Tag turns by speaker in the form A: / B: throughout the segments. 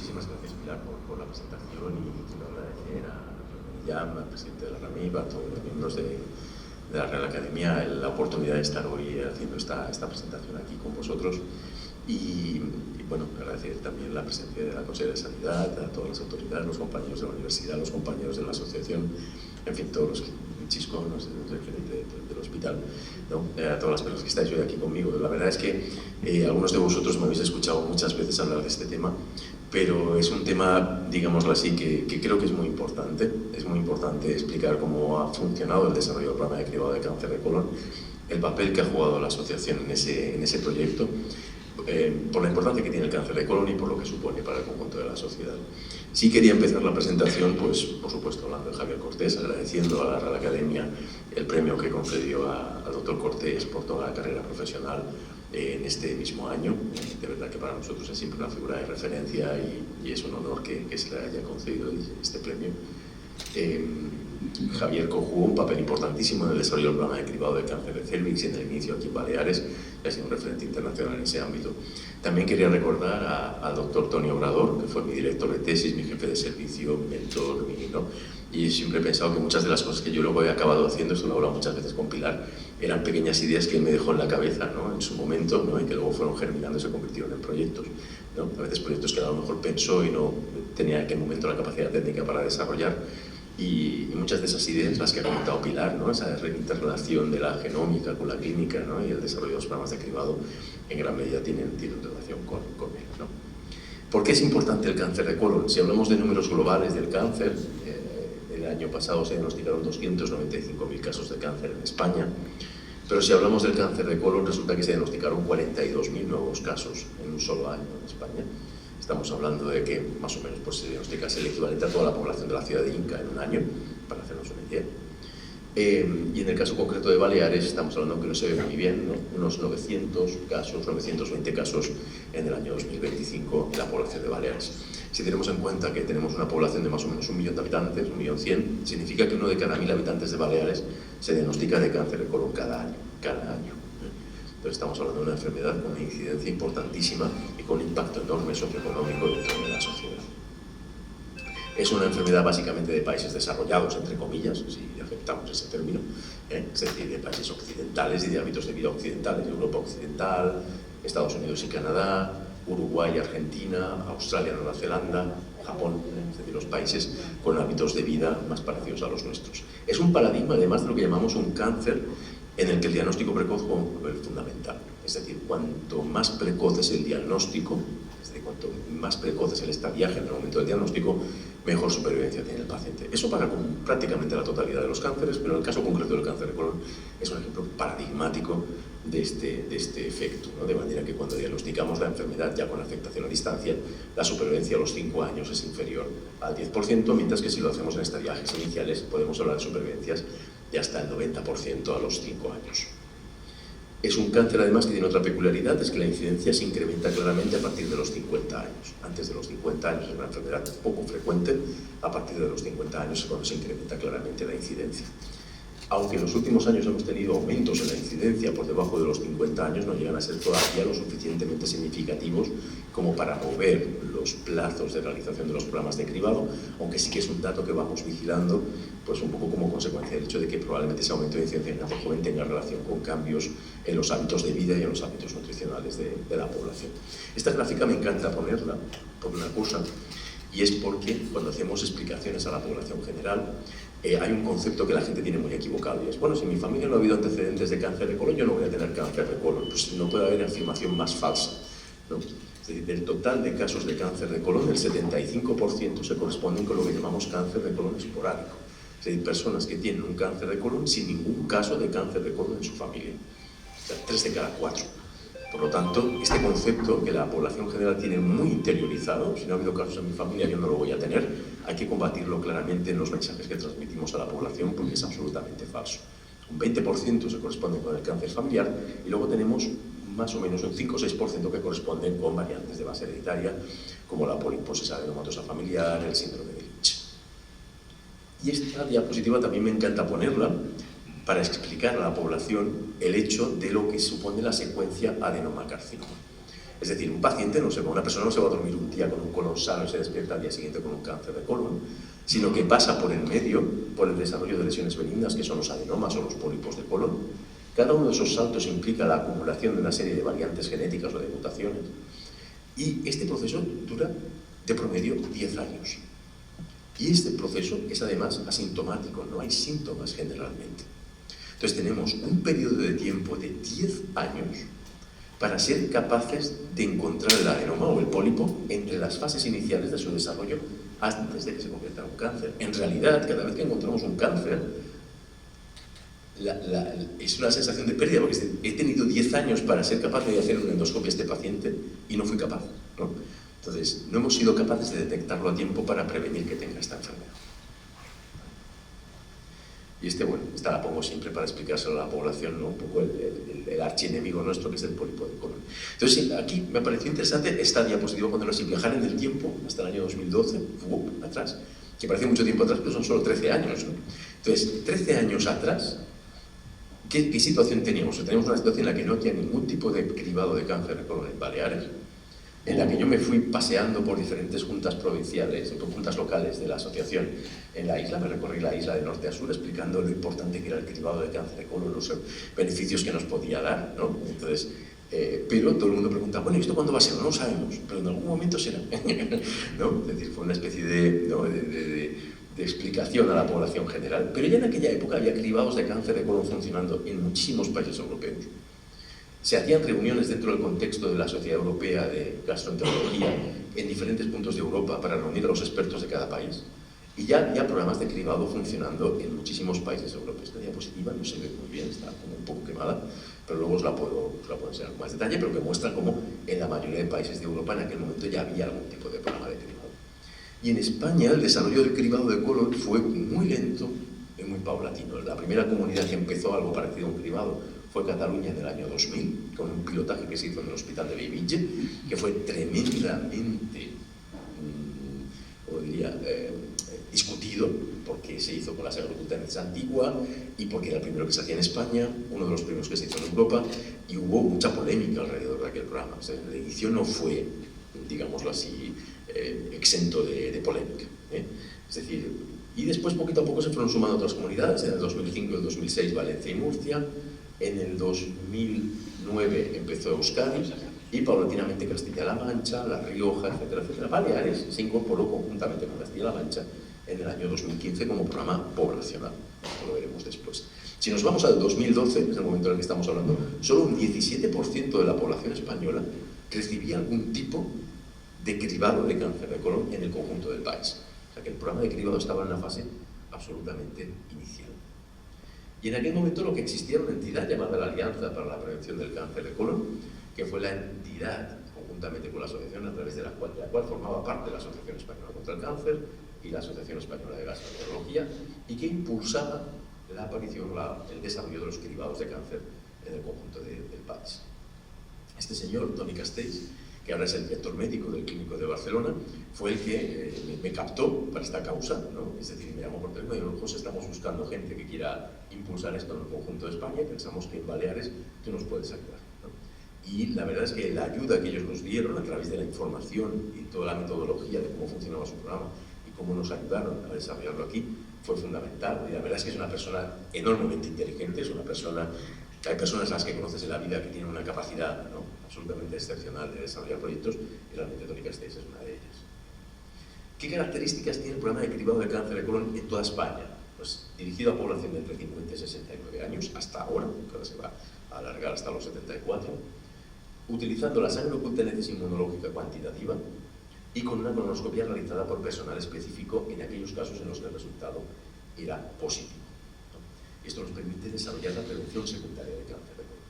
A: muchísimas gracias, Pilar, por la presentación, y quiero agradecer a Jan, al presidente de la RAMIP, a todos los miembros de la Real Academia la oportunidad de estar hoy haciendo esta presentación aquí con vosotros. Y bueno, agradecer también la presencia de la Consejera de Sanidad, a todas las autoridades, los compañeros de la universidad, los compañeros de la asociación, en fin, todos los Chisco, no sé, el gerente del hospital, ¿no? A todas las personas que estáis hoy aquí conmigo. La verdad es que algunos de vosotros me habéis escuchado muchas veces hablar de este tema, pero es un tema, digámoslo así, que creo que es muy importante. Es muy importante explicar cómo ha funcionado el desarrollo del programa de cribado de cáncer de colon, el papel que ha jugado la asociación en ese proyecto, por la importancia que tiene el cáncer de colon y por lo que supone para el conjunto de la sociedad. Sí quería empezar la presentación, pues, por supuesto, hablando de Javier Cortés, agradeciendo a la Real Academia el premio que concedió al doctor Cortés por toda la carrera profesional en este mismo año. De verdad que para nosotros es siempre una figura de referencia y es un honor que se le haya concedido este premio. Javier jugó un papel importantísimo en el desarrollo del programa de cribado de cáncer de cervix y en el inicio aquí en Baleares, y ha sido un referente internacional en ese ámbito. También quería recordar al doctor Toni Obrador, que fue mi director de tesis, mi jefe de servicio, mi mentor, ¿no? Y siempre he pensado que muchas de las cosas que yo luego he acabado haciendo, esto lo he hablado muchas veces con Pilar, eran pequeñas ideas que él me dejó en la cabeza, ¿no? En su momento, ¿no? Y que luego fueron germinando y se convirtieron en proyectos, ¿no? A veces proyectos que a lo mejor pensó y no tenía en aquel momento la capacidad técnica para desarrollar. Y muchas de esas ideas, las que ha comentado Pilar, ¿no? Esa interrelación de la genómica con la clínica, ¿no? Y el desarrollo de los programas de cribado, en gran medida tienen relación con él, ¿no? ¿Por qué es importante el cáncer de colon? Si hablamos de números globales del cáncer, el año pasado se diagnosticaron 295.000 casos de cáncer en España, pero si hablamos del cáncer de colon, resulta que se diagnosticaron 42.000 nuevos casos en un solo año en España. Estamos hablando de que más o menos pues, se diagnostica el equivalente a toda la población de la ciudad de Inca en un año, para hacernos una idea. Y en el caso concreto de Baleares estamos hablando que no se ve muy bien, ¿no? Unos 920 casos en el año 2025 en la población de Baleares. Si tenemos en cuenta que tenemos una población de más o menos 1 millón de habitantes, 1.100.000, significa que uno de cada 1.000 habitantes de Baleares se diagnostica de cáncer de colon cada año. Entonces estamos hablando de una enfermedad con una incidencia importantísima y con un impacto enorme socioeconómico dentro de la sociedad. Es una enfermedad básicamente de países desarrollados, entre comillas, si aceptamos ese término, es decir, de países occidentales y de hábitos de vida occidentales, Europa Occidental, Estados Unidos y Canadá, Uruguay, Argentina, Australia, Nueva Zelanda, Japón, es decir, los países con hábitos de vida más parecidos a los nuestros. Es un paradigma, además, de lo que llamamos un cáncer, en el que el diagnóstico precoz juega un papel fundamental. Es decir, cuanto más precoz es el diagnóstico, es decir, cuanto más precoz es el estadiaje en el momento del diagnóstico, mejor supervivencia tiene el paciente. Eso para con prácticamente la totalidad de los cánceres, pero en el caso concreto del cáncer de colon es un ejemplo paradigmático de este efecto, ¿no? De manera que cuando diagnosticamos la enfermedad ya con afectación a distancia, la supervivencia a los 5 años es inferior al 10%, mientras que si lo hacemos en estadiajes iniciales podemos hablar de supervivencias de hasta el 90% a los 5 años. Es un cáncer además que tiene otra peculiaridad, es que la incidencia se incrementa claramente a partir de los 50 años. Antes de los 50 años es una enfermedad poco frecuente, a partir de los 50 años es cuando se incrementa claramente la incidencia. Aunque en los últimos años hemos tenido aumentos en la incidencia por debajo de los 50 años, no llegan a ser todavía lo suficientemente significativos como para mover los plazos de realización de los programas de cribado, aunque sí que es un dato que vamos vigilando, pues un poco como consecuencia del hecho de que probablemente ese aumento de incidencia en gente joven tenga relación con cambios en los hábitos de vida y en los hábitos nutricionales de la población. Esta gráfica me encanta ponerla por una cosa, y es porque cuando hacemos explicaciones a la población general, hay un concepto que la gente tiene muy equivocado, y es, bueno, si en mi familia no ha habido antecedentes de cáncer de colon, yo no voy a tener cáncer de colon. Pues no puede haber afirmación más falsa, ¿no? Es decir, del total de casos de cáncer de colon, el 75% se corresponden con lo que llamamos cáncer de colon esporádico. Es decir, personas que tienen un cáncer de colon sin ningún caso de cáncer de colon en su familia. O sea, 3 de cada 4. Por lo tanto, este concepto que la población general tiene muy interiorizado, si no ha habido casos en mi familia yo no lo voy a tener, hay que combatirlo claramente en los mensajes que transmitimos a la población porque es absolutamente falso. Un 20% se corresponde con el cáncer familiar y luego tenemos más o menos un 5 o 6% que corresponden con variantes de base hereditaria como la poliposis adenomatosa familiar, el síndrome de Lynch. Y esta diapositiva también me encanta ponerla para explicar a la población el hecho de lo que supone la secuencia adenoma-carcinoma. Es decir, un paciente, una persona no se va a dormir un día con un colon sano y se despierta al día siguiente con un cáncer de colon, sino que pasa por el medio, por el desarrollo de lesiones benignas, que son los adenomas o los pólipos de colon. Cada uno de esos saltos implica la acumulación de una serie de variantes genéticas o de mutaciones. Y este proceso dura de promedio 10 años. Y este proceso es además asintomático, no hay síntomas generalmente. Entonces tenemos un periodo de tiempo de 10 años para ser capaces de encontrar el adenoma o el pólipo entre las fases iniciales de su desarrollo antes de que se convierta en un cáncer. En realidad, cada vez que encontramos un cáncer, es una sensación de pérdida, porque he tenido 10 años para ser capaz de hacer una endoscopia a este paciente y no fui capaz, ¿no? Entonces, no hemos sido capaces de detectarlo a tiempo para prevenir que tenga esta enfermedad. Y esta la pongo siempre para explicárselo a la población, ¿no? Un poco el archienemigo nuestro, que es el pólipo de colon. Entonces, sí, aquí me pareció interesante esta diapositiva cuando nos viajar en el tiempo, hasta el año 2012, atrás, que parece mucho tiempo atrás, pero son solo 13 años, ¿no? Entonces, 13 años atrás, ¿qué situación teníamos? Teníamos una situación en la que no había ningún tipo de cribado de cáncer de colon en Baleares, en la que yo me fui paseando por diferentes juntas provinciales, por juntas locales de la asociación en la isla. Me recorrí la isla de norte a sur explicando lo importante que era el cribado de cáncer de colon, los beneficios que nos podía dar, ¿no? Entonces, pero todo el mundo pregunta, bueno, ¿y esto cuándo va a ser? No lo sabemos, pero en algún momento será, ¿no? Es decir, fue una especie de explicación a la población general. Pero ya en aquella época había cribados de cáncer de colon funcionando en muchísimos países europeos. Se hacían reuniones dentro del contexto de la Sociedad Europea de Gastroenterología en diferentes puntos de Europa para reunir a los expertos de cada país. Y ya había programas de cribado funcionando en muchísimos países europeos. Esta diapositiva no se ve muy bien, está como un poco quemada, pero luego os la puedo enseñar con más detalle, pero que muestra cómo en la mayoría de países de Europa en aquel momento ya había algún tipo de programa de cribado. Y en España el desarrollo del cribado de colon fue muy lento y muy paulatino. La primera comunidad que empezó algo parecido a un cribado fue Cataluña en el año 2000, con un pilotaje que se hizo en el hospital de Bellvitge, que fue tremendamente, discutido, porque se hizo con la Sagrada Familia Antigua y porque era el primero que se hacía en España, uno de los primeros que se hizo en Europa, y hubo mucha polémica alrededor de aquel programa. O sea, la edición no fue, digámoslo así, exento de polémica, ¿eh? Es decir, y después poquito a poco se fueron sumando otras comunidades. En el 2005 y el 2006 Valencia y Murcia, en el 2009 empezó Euskadi y paulatinamente Castilla-La Mancha, La Rioja, etcétera, etcétera. Baleares se incorporó conjuntamente con Castilla-La Mancha en el año 2015 como programa poblacional. Esto lo veremos después. Si nos vamos al 2012, que es el momento en el que estamos hablando, solo un 17% de la población española recibía algún tipo de cribado de cáncer de colon en el conjunto del país. O sea que el programa de cribado estaba en una fase absolutamente inicial. Y en aquel momento lo que existía era una entidad llamada la Alianza para la Prevención del Cáncer de Colon, que fue la entidad, conjuntamente con la asociación a través de la cual formaba parte la Asociación Española contra el Cáncer y la Asociación Española de Gastroenterología, y que impulsaba la aparición, el desarrollo de los cribados de cáncer en el conjunto del país. Este señor, Toni Castells, que ahora es el director médico del Clínico de Barcelona, fue el que me captó para esta causa, ¿no? Es decir, me llamó por teléfono y dijo, José, estamos buscando gente que quiera impulsar esto en el conjunto de España y pensamos que en Baleares tú nos puedes ayudar, ¿no? Y la verdad es que la ayuda que ellos nos dieron a través de la información y toda la metodología de cómo funcionaba su programa y cómo nos ayudaron a desarrollarlo aquí fue fundamental. Y la verdad es que es una persona enormemente inteligente, es una persona... Hay personas a las que conoces en la vida que tienen una capacidad, ¿no?, absolutamente excepcional de desarrollar proyectos, y realmente Toni Castells es una de ellas. ¿Qué características tiene el programa de cribado de cáncer de colon en toda España? Pues dirigido a población de entre 50 y 69 años, hasta ahora, que ahora se va a alargar hasta los 74, utilizando la sangre oculta inmunológica cuantitativa y con una colonoscopia realizada por personal específico en aquellos casos en los que el resultado era positivo. Esto nos permite desarrollar la prevención secundaria de cáncer de colon.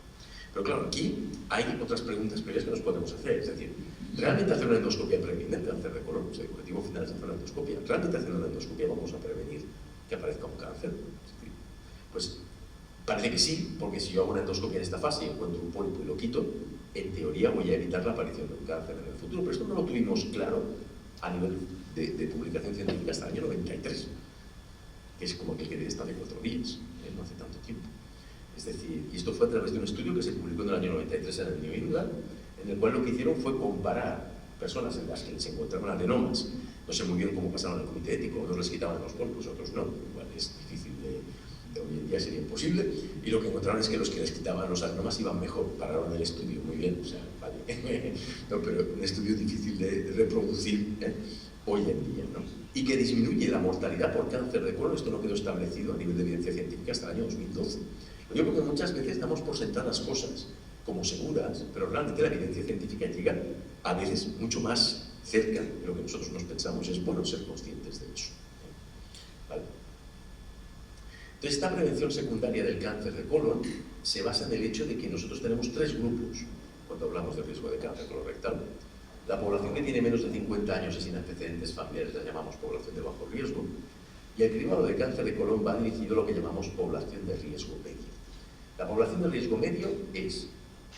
A: Pero claro, aquí hay otras preguntas previas que nos podemos hacer. Es decir, ¿realmente hacer una endoscopia previene el cáncer de colon? O sea, el objetivo final es hacer una endoscopia. ¿Realmente haciendo una endoscopia vamos a prevenir que aparezca un cáncer? Es decir, pues parece que sí, porque si yo hago una endoscopia en esta fase y encuentro un pólipo y lo quito, en teoría voy a evitar la aparición de un cáncer en el futuro. Pero esto no lo tuvimos claro a nivel de publicación científica hasta el año 93, que es como que está de 4 días. No hace tanto tiempo. Es decir, y esto fue a través de un estudio que se publicó en el año 93 en el New England, en el cual lo que hicieron fue comparar personas en las que se encontraban adenomas. No sé muy bien cómo pasaron al comité ético, unos les quitaban los cuerpos, otros no, igual es difícil de hoy en día sería imposible, y lo que encontraron es que los que les quitaban los adenomas iban mejor, pararon el estudio, muy bien, o sea, vale, no, pero un estudio difícil de reproducir hoy en día, ¿no? Y que disminuye la mortalidad por cáncer de colon. Esto no quedó establecido a nivel de evidencia científica hasta el año 2012. Yo creo que muchas veces damos por sentadas cosas como seguras, pero realmente la evidencia científica llega a veces mucho más cerca de lo que nosotros nos pensamos. Es bueno ser conscientes de eso, ¿vale? Entonces, esta prevención secundaria del cáncer de colon se basa en el hecho de que nosotros tenemos tres grupos cuando hablamos de riesgo de cáncer colorectal. La población que tiene menos de 50 años y sin antecedentes familiares la llamamos población de bajo riesgo, y el cribado de cáncer de colon va dirigido a lo que llamamos población de riesgo medio. La población de riesgo medio es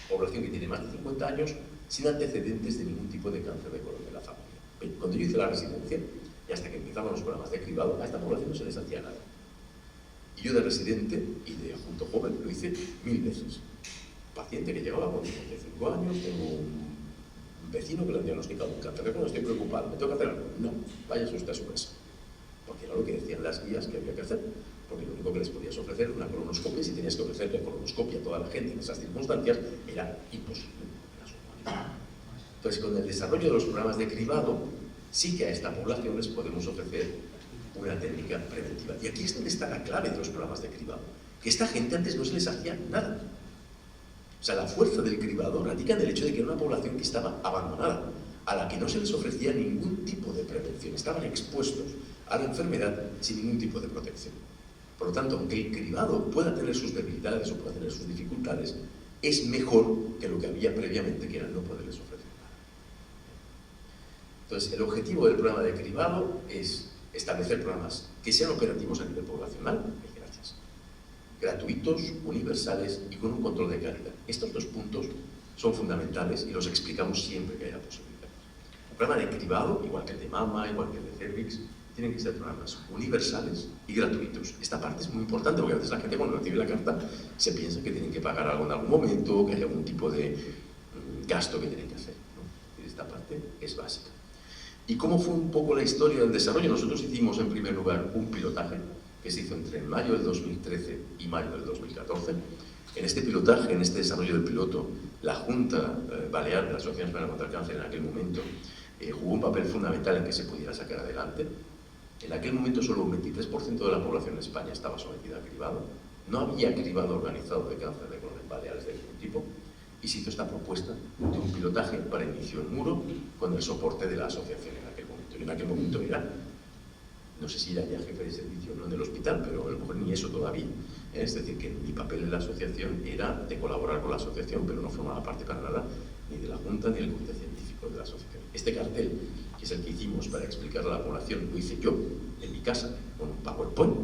A: población que tiene más de 50 años sin antecedentes de ningún tipo de cáncer de colon en la familia. Cuando yo hice la residencia, y hasta que empezaban los programas de cribado, a esta población no se les hacía nada. Y yo de residente y de adjunto joven lo hice 1000 veces. Paciente que llegaba con 55 años, tengo un vecino que le han diagnosticado un cáncer de colon, estoy preocupado, ¿me tengo que hacer algo? No, váyase usted a su casa. Porque era lo que decían las guías que había que hacer. Porque lo único que les podías ofrecer era una colonoscopia, y si tenías que ofrecerle colonoscopia a toda la gente en esas circunstancias, era imposible. Entonces, con el desarrollo de los programas de cribado, sí que a esta población les podemos ofrecer una técnica preventiva. Y aquí es donde está la clave de los programas de cribado. Que esta gente antes no se les hacía nada. O sea, la fuerza del cribado radica en el hecho de que era una población que estaba abandonada, a la que no se les ofrecía ningún tipo de prevención. Estaban expuestos a la enfermedad sin ningún tipo de protección. Por lo tanto, aunque el cribado pueda tener sus debilidades o pueda tener sus dificultades, es mejor que lo que había previamente, que era no poderles ofrecer nada. Entonces, el objetivo del programa de cribado es establecer programas que sean operativos a nivel poblacional, gratuitos, universales y con un control de calidad. Estos dos puntos son fundamentales y los explicamos siempre que haya posibilidad. El programa de cribado, igual que el de mama, igual que el de cervix, tienen que ser programas universales y gratuitos. Esta parte es muy importante porque a veces la gente cuando recibe la carta se piensa que tienen que pagar algo en algún momento, que hay algún tipo de gasto que tienen que hacer, ¿no? Y esta parte es básica. ¿Y cómo fue un poco la historia del desarrollo? Nosotros hicimos en primer lugar un pilotaje que se hizo entre mayo del 2013 y mayo del 2014. En este pilotaje, en este desarrollo del piloto, la Junta Balear de la Asociación Española contra el Cáncer en aquel momento jugó un papel fundamental en que se pudiera sacar adelante. En aquel momento solo un 23% de la población de España estaba sometida a cribado. No había cribado organizado de cáncer de colon en Baleares de ningún tipo, y se hizo esta propuesta de un pilotaje para inicio en Muro con el soporte de la asociación en aquel momento. Y en aquel momento era, no sé si era ya jefe de servicio o no en el hospital, pero a lo mejor ni eso todavía. Es decir, que mi papel en la asociación era de colaborar con la asociación, pero no formaba parte para nada ni de la Junta ni del comité científico de la asociación. Este cartel, que es el que hicimos para explicarle a la población, lo hice yo en mi casa, con un PowerPoint,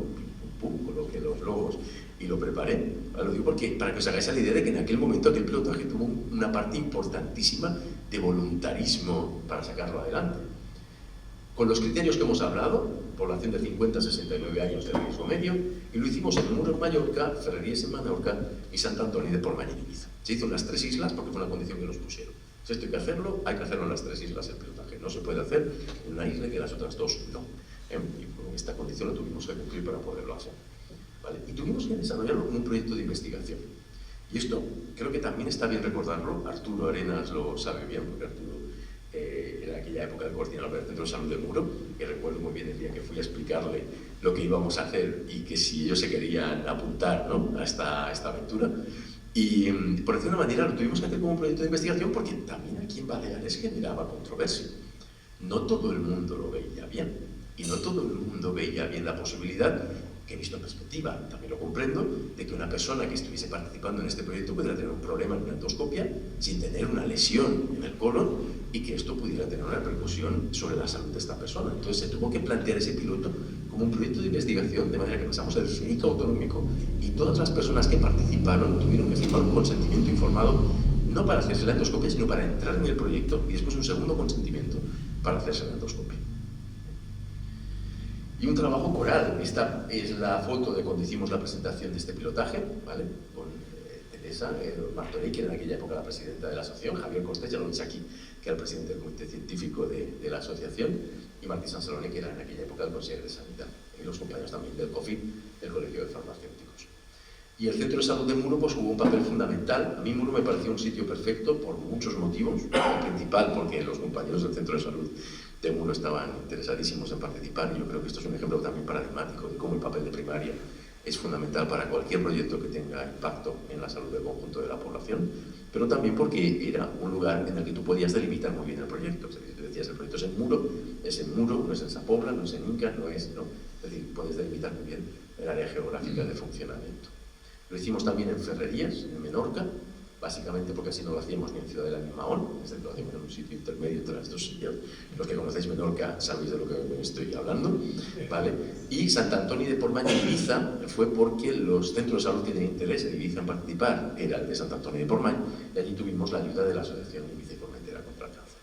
A: coloqué los logos y lo preparé. Lo digo porque, para que os hagáis la idea de que en aquel momento aquel pilotaje tuvo una parte importantísima de voluntarismo para sacarlo adelante. Con los criterios que hemos hablado, población de 50 a 69 años de riesgo medio, y lo hicimos en Muro en Mallorca, Ferrerías en Menorca y Sant Antoni de Portmany en Ibiza. Se hizo en las tres islas porque fue una condición que nos pusieron. Si esto hay que hacerlo en las tres islas el pilotaje. No se puede hacer en una isla que las otras dos no. Y con esta condición lo tuvimos que cumplir para poderlo hacer. ¿Vale? Y tuvimos que desarrollarlo como un proyecto de investigación. Y esto creo que también está bien recordarlo. Arturo Arenas lo sabe bien, porque Arturo en aquella época de coordinador del Centro de Salud de Muro, y recuerdo muy bien el día que fui a explicarle lo que íbamos a hacer y que si ellos se querían apuntar, ¿no?, a esta aventura. Y por decir una manera lo tuvimos que hacer como un proyecto de investigación porque también aquí en Baleares generaba controversia. No todo el mundo lo veía bien y no todo el mundo veía bien la posibilidad, que he visto en perspectiva, también lo comprendo, de que una persona que estuviese participando en este proyecto pudiera tener un problema en una endoscopia sin tener una lesión en el colon y que esto pudiera tener una repercusión sobre la salud de esta persona. Entonces se tuvo que plantear ese piloto como un proyecto de investigación, de manera que pasamos el clínico autonómico y todas las personas que participaron tuvieron que firmar un consentimiento informado, no para hacerse la endoscopia, sino para entrar en el proyecto, y después un segundo consentimiento para hacerse la endoscopia. Y un trabajo coral. Esta es la foto de cuando hicimos la presentación de este pilotaje, ¿vale? Teresa Martorell, que era en aquella época la presidenta de la asociación, Javier Costés, ya lo veis aquí, que era el presidente del comité científico de la asociación, y Martí Sansaloni, que era en aquella época el consejero de Sanidad, y los compañeros también del COFI, del Colegio de Farmacéuticos. Y el Centro de Salud de Muro pues, jugó un papel fundamental. A mí Muro me pareció un sitio perfecto por muchos motivos. El principal, porque los compañeros del Centro de Salud de Muro estaban interesadísimos en participar, y yo creo que esto es un ejemplo también paradigmático de cómo el papel de primaria es fundamental para cualquier proyecto que tenga impacto en la salud del conjunto de la población, pero también porque era un lugar en el que tú podías delimitar muy bien el proyecto. Es decir, tú decías, el proyecto es en Muro, no es en Sapobla, no es en Inca, no es... ¿no? Es decir, puedes delimitar muy bien el área geográfica de funcionamiento. Lo hicimos también en Ferrerías, en Menorca, básicamente porque así no lo hacíamos ni en Ciudadela ni en Mahón, es decir, lo hacíamos en un sitio intermedio entre las dos sitios. Los que conocéis Menorca sabéis de lo que estoy hablando, ¿vale? Y Sant Antoni de Portmany en Ibiza fue porque los centros de salud que tenían interés en Ibiza en participar era el de Sant Antoni de Portmany, y allí tuvimos la ayuda de la Asociación Ibiza y Formentera contra el Cáncer.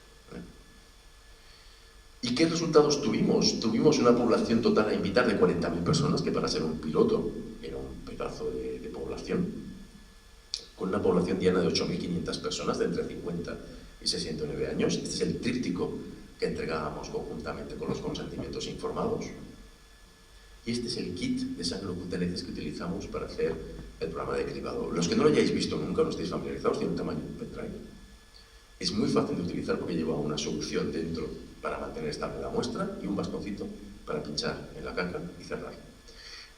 A: ¿Y qué resultados tuvimos? Tuvimos una población total a invitar de 40.000 personas, que para ser un piloto era un pedazo de población, con una población diana de 8.500 personas de entre 50 y 69 años. Este es el tríptico que entregábamos conjuntamente con los consentimientos informados. Y este es el kit de sangre ocutaneces que utilizamos para hacer el programa de cribado. Los que no lo hayáis visto nunca, no estéis familiarizados, tiene un tamaño de un pendrive. Es muy fácil de utilizar porque lleva una solución dentro para mantener estable la muestra y un bastoncito para pinchar en la caca y cerrar.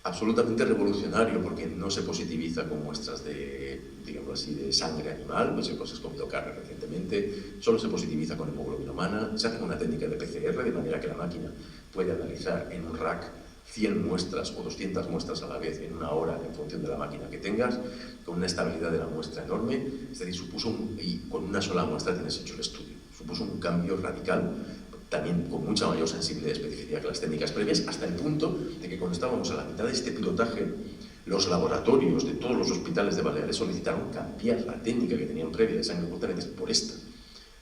A: Absolutamente revolucionario porque no se positiviza con muestras de, digamos así, de sangre animal, no sé si has comido carne recientemente, solo se positiviza con hemoglobina humana, se hace con una técnica de PCR, de manera que la máquina puede analizar en un rack 100 muestras o 200 muestras a la vez en una hora en función de la máquina que tengas, con una estabilidad de la muestra enorme, es decir, y con una sola muestra tienes hecho el estudio. Supuso un cambio radical, también con mucha mayor sensibilidad y especificidad que las técnicas previas, hasta el punto de que cuando estábamos a la mitad de este pilotaje, los laboratorios de todos los hospitales de Baleares solicitaron cambiar la técnica que tenían previa de sangre ocutaneces por esta.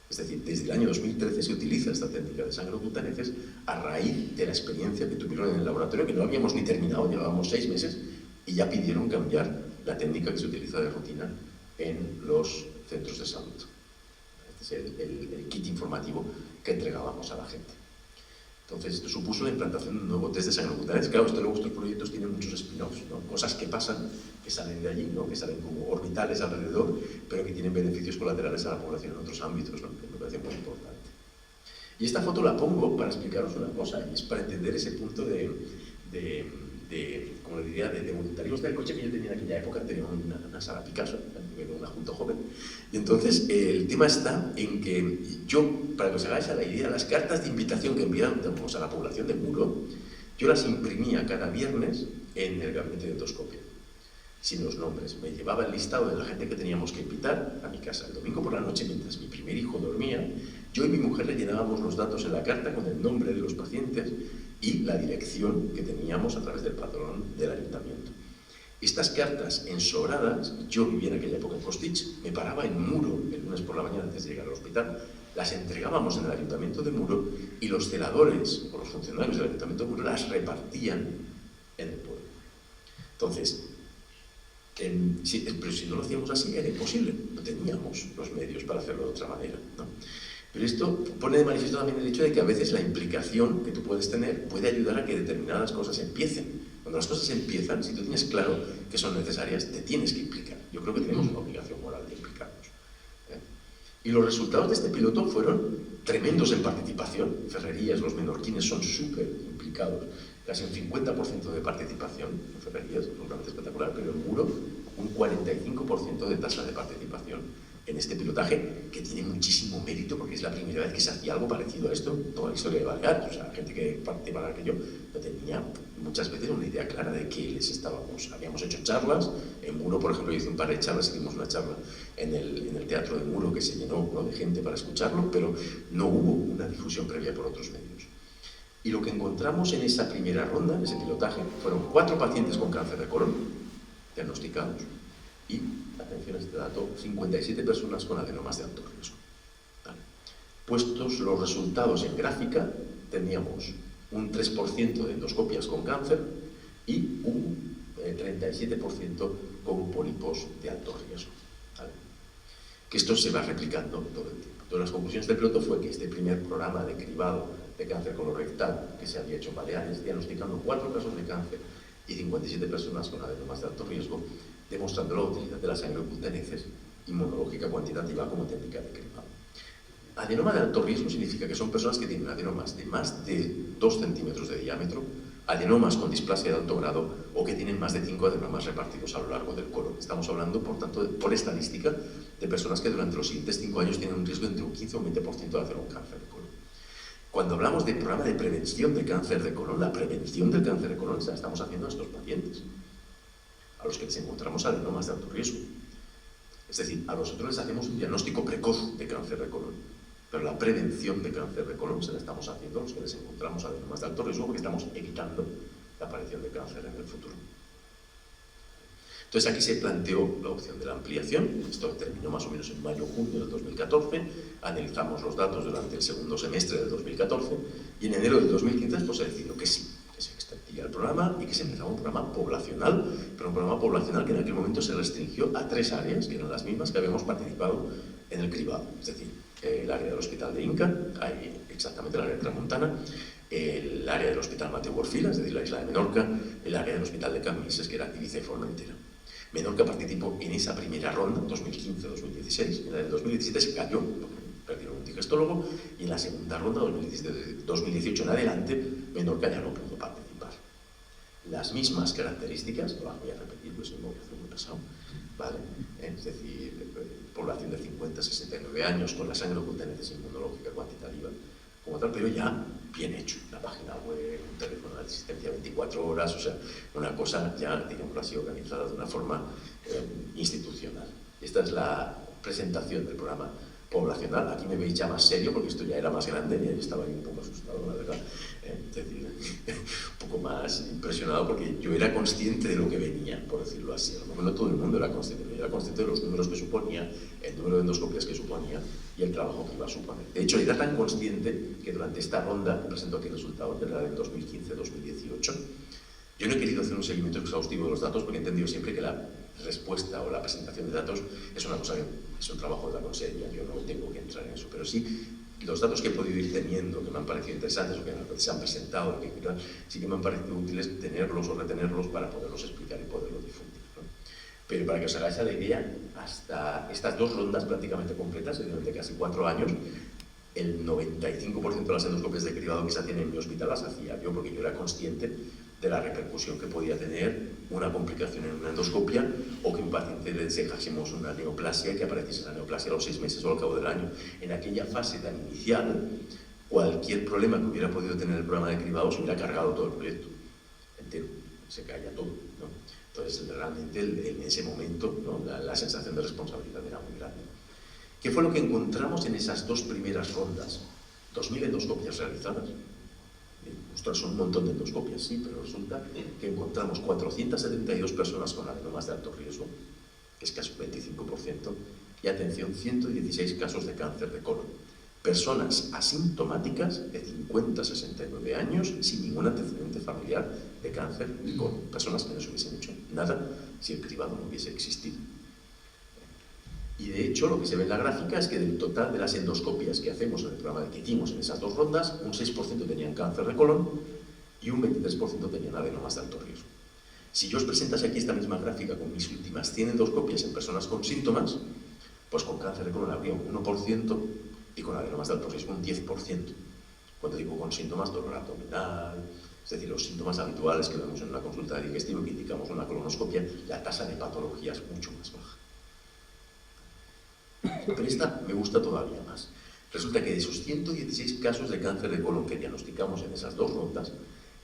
A: Es decir, desde el año 2013 se utiliza esta técnica de sangre ocutaneces a raíz de la experiencia que tuvieron en el laboratorio, que no habíamos ni terminado, llevábamos 6 meses, y ya pidieron cambiar la técnica que se utiliza de rutina en los centros de salud. Este es el kit informativo que entregábamos a la gente. Entonces, esto supuso la implantación de un nuevo test de sangre ocutaneces. Claro, luego estos proyectos tienen muchos spin-offs, ¿no? Cosas que pasan, que salen de allí, ¿no? Que salen como orbitales alrededor, pero que tienen beneficios colaterales a la población en otros ámbitos, ¿no? Que me parece muy importante. Y esta foto la pongo para explicaros una cosa, y es para entender ese punto como le diría, de voluntarios del coche que yo tenía en aquella época. Tenía una sala Picasso, una junto joven, y entonces el tema está en que yo, para que os hagáis a la idea, las cartas de invitación que enviábamos a la población de Muro, yo las imprimía cada viernes en el gabinete de endoscopia, sin los nombres. Me llevaba el listado de la gente que teníamos que invitar a mi casa el domingo por la noche, mientras mi primer hijo dormía. Yo y mi mujer le llenábamos los datos en la carta con el nombre de los pacientes y la dirección que teníamos a través del padrón del ayuntamiento. Estas cartas ensobradas, yo vivía en aquella época en Costitx, me paraba en Muro el lunes por la mañana antes de llegar al hospital, las entregábamos en el ayuntamiento de Muro y los celadores o los funcionarios del ayuntamiento de Muro las repartían en el pueblo. Entonces, pero si no lo hacíamos así era imposible, no teníamos los medios para hacerlo de otra manera, ¿no? Pero esto pone de manifiesto también el hecho de que a veces la implicación que tú puedes tener puede ayudar a que determinadas cosas empiecen. Cuando las cosas empiezan, si tú tienes claro que son necesarias, te tienes que implicar. Yo creo que tenemos una obligación moral de implicarnos. Y los resultados de este piloto fueron tremendos en participación. Ferrerías, los menorquines son súper implicados. Casi un 50% de participación en Ferrerías, es realmente espectacular, pero en Muro un 45% de tasa de participación en este pilotaje, que tiene muchísimo mérito porque es la primera vez que se hacía algo parecido a esto en toda la historia de Baleares. O sea, la gente que participaba que yo no tenía muchas veces una idea clara de qué les estábamos. Habíamos hecho charlas, en Muro, por ejemplo, hice un par de charlas, hicimos una charla en el teatro de Muro que se llenó, ¿no?, de gente para escucharlo, pero no hubo una difusión previa por otros medios. Y lo que encontramos en esa primera ronda, en ese pilotaje, fueron 4 pacientes con cáncer de colon diagnosticados y, atención a este dato, 57 personas con adenomas de alto riesgo. ¿Vale? Puestos los resultados en gráfica, teníamos un 3% de endoscopias con cáncer y un 37% con pólipos de alto riesgo. ¿Vale? Que esto se va replicando todo el tiempo. Entonces, las conclusiones del piloto fue que este primer programa de cribado de cáncer colorectal que se había hecho en Baleares, diagnosticando 4 casos de cáncer y 57 personas con adenomas de alto riesgo, demostrando la utilidad de la sangre oculta en heces inmunológica cuantitativa como técnica de cribado. Adenoma de alto riesgo significa que son personas que tienen adenomas de más de 2 centímetros de diámetro, adenomas con displasia de alto grado o que tienen más de 5 adenomas repartidos a lo largo del colon. Estamos hablando, por tanto, por estadística, de personas que durante los siguientes 5 años tienen un riesgo de entre un 15 o un 20% de hacer un cáncer de colon. Cuando hablamos de programa de prevención de cáncer de colon, la prevención del cáncer de colon se la estamos haciendo a estos pacientes, a los que les encontramos adenomas de alto riesgo. Es decir, a nosotros les hacemos un diagnóstico precoz de cáncer de colon, pero la prevención de cáncer de colon se la estamos haciendo a los que les encontramos adenomas de alto riesgo porque estamos evitando la aparición de cáncer en el futuro. Entonces aquí se planteó la opción de la ampliación. Esto terminó más o menos en mayo-junio del 2014. Analizamos los datos durante el segundo semestre del 2014 y en enero del 2015 pues, se decidió que sí, que se extendía el programa y que se empezaba un programa poblacional, pero un programa poblacional que en aquel momento se restringió a 3 áreas, que eran las mismas que habíamos participado en el cribado. Es decir, el área del Hospital de Inca, ahí exactamente el área de Tramontana, el área del Hospital Mateu Orfila, es decir, la isla de Menorca, el área del Hospital de Cambises, que era Ibiza y Formentera. Menorca participó en esa primera ronda, 2015-2016, en la del 2017 se cayó, perdieron un digestólogo, y en la segunda ronda, 2018 en adelante, Menorca ya no pudo participar. Las mismas características, no las voy a repetir, pues me voy a hacer muy pesado, ¿vale? Es decir, población de 50-69 años con la sangre oculta en heces inmunológica cuantitativa, como tal, pero ya bien hecho, la página web, un teléfono de asistencia 24 horas, o sea, una cosa ya, digamos, así organizada de una forma institucional. Esta es la presentación del programa poblacional. Aquí me veis ya más serio porque esto ya era más grande y estaba ahí un poco asustado, la verdad. Es decir, un poco más impresionado porque yo era consciente de lo que venía, por decirlo así. A lo mejor no todo el mundo era consciente, pero yo era consciente de los números que suponía, el número de endoscopias que suponía y el trabajo que iba a suponer. De hecho, era tan consciente que durante esta ronda, presento aquí resultados de la del 2015-2018, yo no he querido hacer un seguimiento exhaustivo de los datos porque he entendido siempre que la respuesta o la presentación de datos es una cosa que es un trabajo de la consejería, yo no tengo que entrar en eso, pero sí los datos que he podido ir teniendo, que me han parecido interesantes o que se han presentado, sí que me han parecido útiles tenerlos o retenerlos para poderlos explicar y poderlos difundir, ¿no? Pero para que os hagáis la idea, hasta estas 2 rondas prácticamente completas, durante casi 4 años, el 95% de las endoscopias de cribado que se hacían en mi hospital las hacía yo, porque yo era consciente de la repercusión que podía tener una complicación en una endoscopia o que un paciente le dejásemos una neoplasia, que apareciese la neoplasia a los 6 meses o al cabo del año. En aquella fase tan inicial, cualquier problema que hubiera podido tener el programa de cribado se hubiera cargado todo el proyecto entero, se caía todo, ¿no? Entonces, realmente en ese momento, ¿no? la sensación de responsabilidad era muy grande. ¿Qué fue lo que encontramos en esas 2 primeras rondas? 2.000 endoscopias realizadas. Ostras, son un montón de endoscopias, sí, pero resulta que encontramos 472 personas con adenomas de alto riesgo, que es casi un 25%, y atención, 116 casos de cáncer de colon. Personas asintomáticas de 50-69 años sin ningún antecedente familiar de cáncer de colon. Personas que no se hubiesen hecho nada si el cribado no hubiese existido. Y de hecho, lo que se ve en la gráfica es que del total de las endoscopias que hacemos en el programa que hicimos en esas 2 rondas, un 6% tenían cáncer de colon y un 23% tenían adenomas de alto riesgo. Si yo os presentase aquí esta misma gráfica con mis últimas 100 endoscopias en personas con síntomas, pues con cáncer de colon habría un 1% y con adenomas de alto riesgo un 10%. Cuando digo con síntomas, dolor abdominal, es decir, los síntomas habituales que vemos en una consulta de digestivo que indicamos una colonoscopia, la tasa de patología es mucho más baja. Pero esta me gusta todavía más. Resulta que de esos 116 casos de cáncer de colon que diagnosticamos en esas 2 rondas,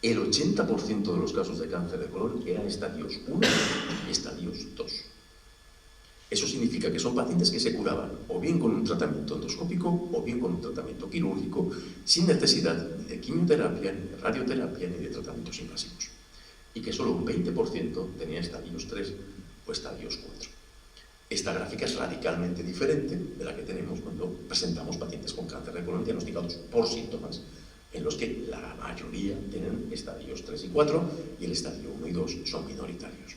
A: el 80% de los casos de cáncer de colon eran estadios 1 y estadios 2. Eso significa que son pacientes que se curaban o bien con un tratamiento endoscópico o bien con un tratamiento quirúrgico sin necesidad ni de quimioterapia, ni de radioterapia, ni de tratamientos invasivos. Y que solo un 20% tenía estadios 3 o estadios 4. Esta gráfica es radicalmente diferente de la que tenemos cuando presentamos pacientes con cáncer de colon diagnosticados por síntomas, en los que la mayoría tienen estadios 3 y 4 y el estadio 1 y 2 son minoritarios.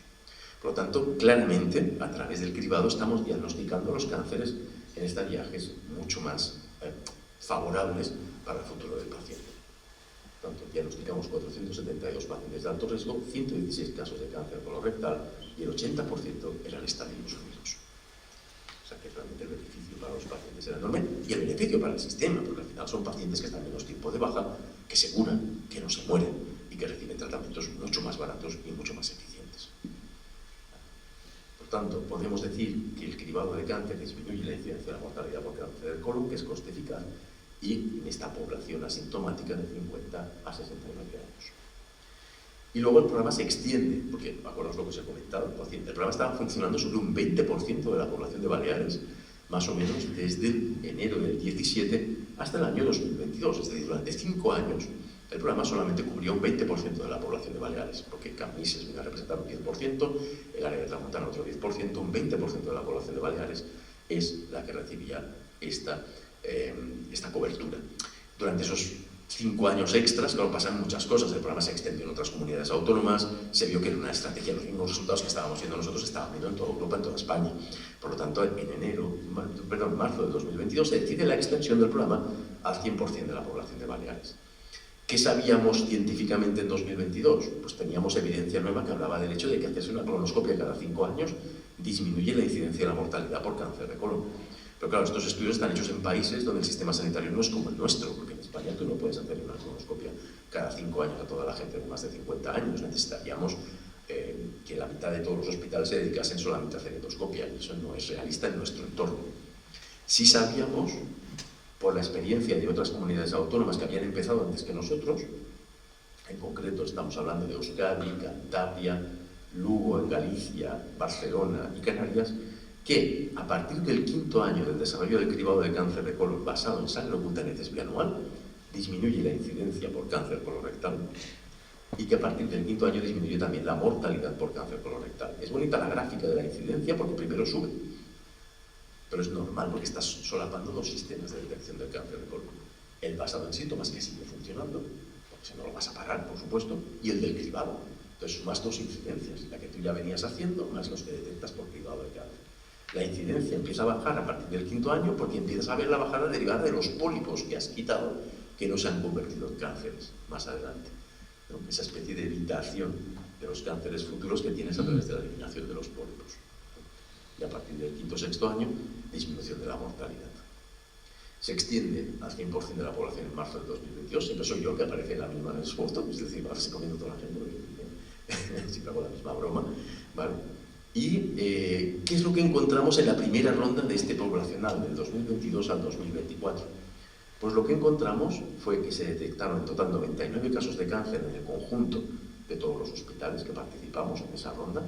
A: Por lo tanto, claramente, a través del cribado estamos diagnosticando los cánceres en estadiajes mucho más favorables para el futuro del paciente. Por lo tanto, diagnosticamos 472 pacientes de alto riesgo, 116 casos de cáncer colorectal y el 80% eran estadios unidos. O sea que realmente el beneficio para los pacientes era enorme y el beneficio para el sistema, porque al final son pacientes que están menos tiempo de baja, que se curan, que no se mueren y que reciben tratamientos mucho más baratos y mucho más eficientes. Por tanto, podemos decir que el cribado de cáncer disminuye la incidencia de la mortalidad por cáncer del colon, que es coste eficaz, y en esta población asintomática de 50 a 69 años. Y luego el programa se extiende, porque, acordaos lo que os he comentado, el programa estaba funcionando sobre un 20% de la población de Baleares, más o menos desde enero del 17 hasta el año 2022, es decir, durante 5 años. El programa solamente cubría un 20% de la población de Baleares, porque Cambises viene a representar un 10%, el área de Tramontana otro 10%, un 20% de la población de Baleares es la que recibía esta cobertura. Durante esos 5 años extras, claro, pasan muchas cosas. El programa se extendió en otras comunidades autónomas, se vio que era una estrategia, los mismos resultados que estábamos viendo nosotros estaban viendo en toda Europa, en toda España. Por lo tanto, en marzo de 2022 se decide la extensión del programa al 100% de la población de Baleares. ¿Qué sabíamos científicamente en 2022? Pues teníamos evidencia nueva que hablaba del hecho de que hacerse una colonoscopia cada 5 años disminuye la incidencia de la mortalidad por cáncer de colon. Pero claro, estos estudios están hechos en países donde el sistema sanitario no es como el nuestro, porque en España tú no puedes hacer una colonoscopia cada 5 años a toda la gente de más de 50 años. Necesitaríamos que la mitad de todos los hospitales se dedicasen solamente a hacer endoscopia, y eso no es realista en nuestro entorno. Sí sabíamos, por la experiencia de otras comunidades autónomas que habían empezado antes que nosotros, en concreto estamos hablando de Euskadi, Cantabria, Lugo en Galicia, Barcelona y Canarias, que a partir del 5.º año del desarrollo del cribado de cáncer de colon basado en sangre ocultaneces bianual, disminuye la incidencia por cáncer colorectal y que a partir del 5.º año disminuye también la mortalidad por cáncer colorectal. Es bonita la gráfica de la incidencia porque primero sube, pero es normal porque estás solapando 2 sistemas de detección del cáncer de colon. El basado en síntomas, que sigue funcionando, porque si no lo vas a parar, por supuesto, y el del cribado. Entonces sumas 2 incidencias, la que tú ya venías haciendo, más los que detectas por cribado de cáncer. La incidencia empieza a bajar a partir del 5.º año porque empiezas a ver la bajada derivada de los pólipos que has quitado, que no se han convertido en cánceres más adelante. ¿No? Esa especie de evitación de los cánceres futuros que tienes a través de la eliminación de los pólipos. Y a partir del 5.º o 6.º año, disminución de la mortalidad. Se extiende al 100% de la población en marzo del 2022, siempre soy yo el que aparece en la misma en el esfuerzo, es decir, ahora se comiendo toda la gente, siempre hago la misma broma, ¿vale? ¿Y qué es lo que encontramos en la primera ronda de este poblacional, del 2022 al 2024? Pues lo que encontramos fue que se detectaron en total 99 casos de cáncer en el conjunto de todos los hospitales que participamos en esa ronda,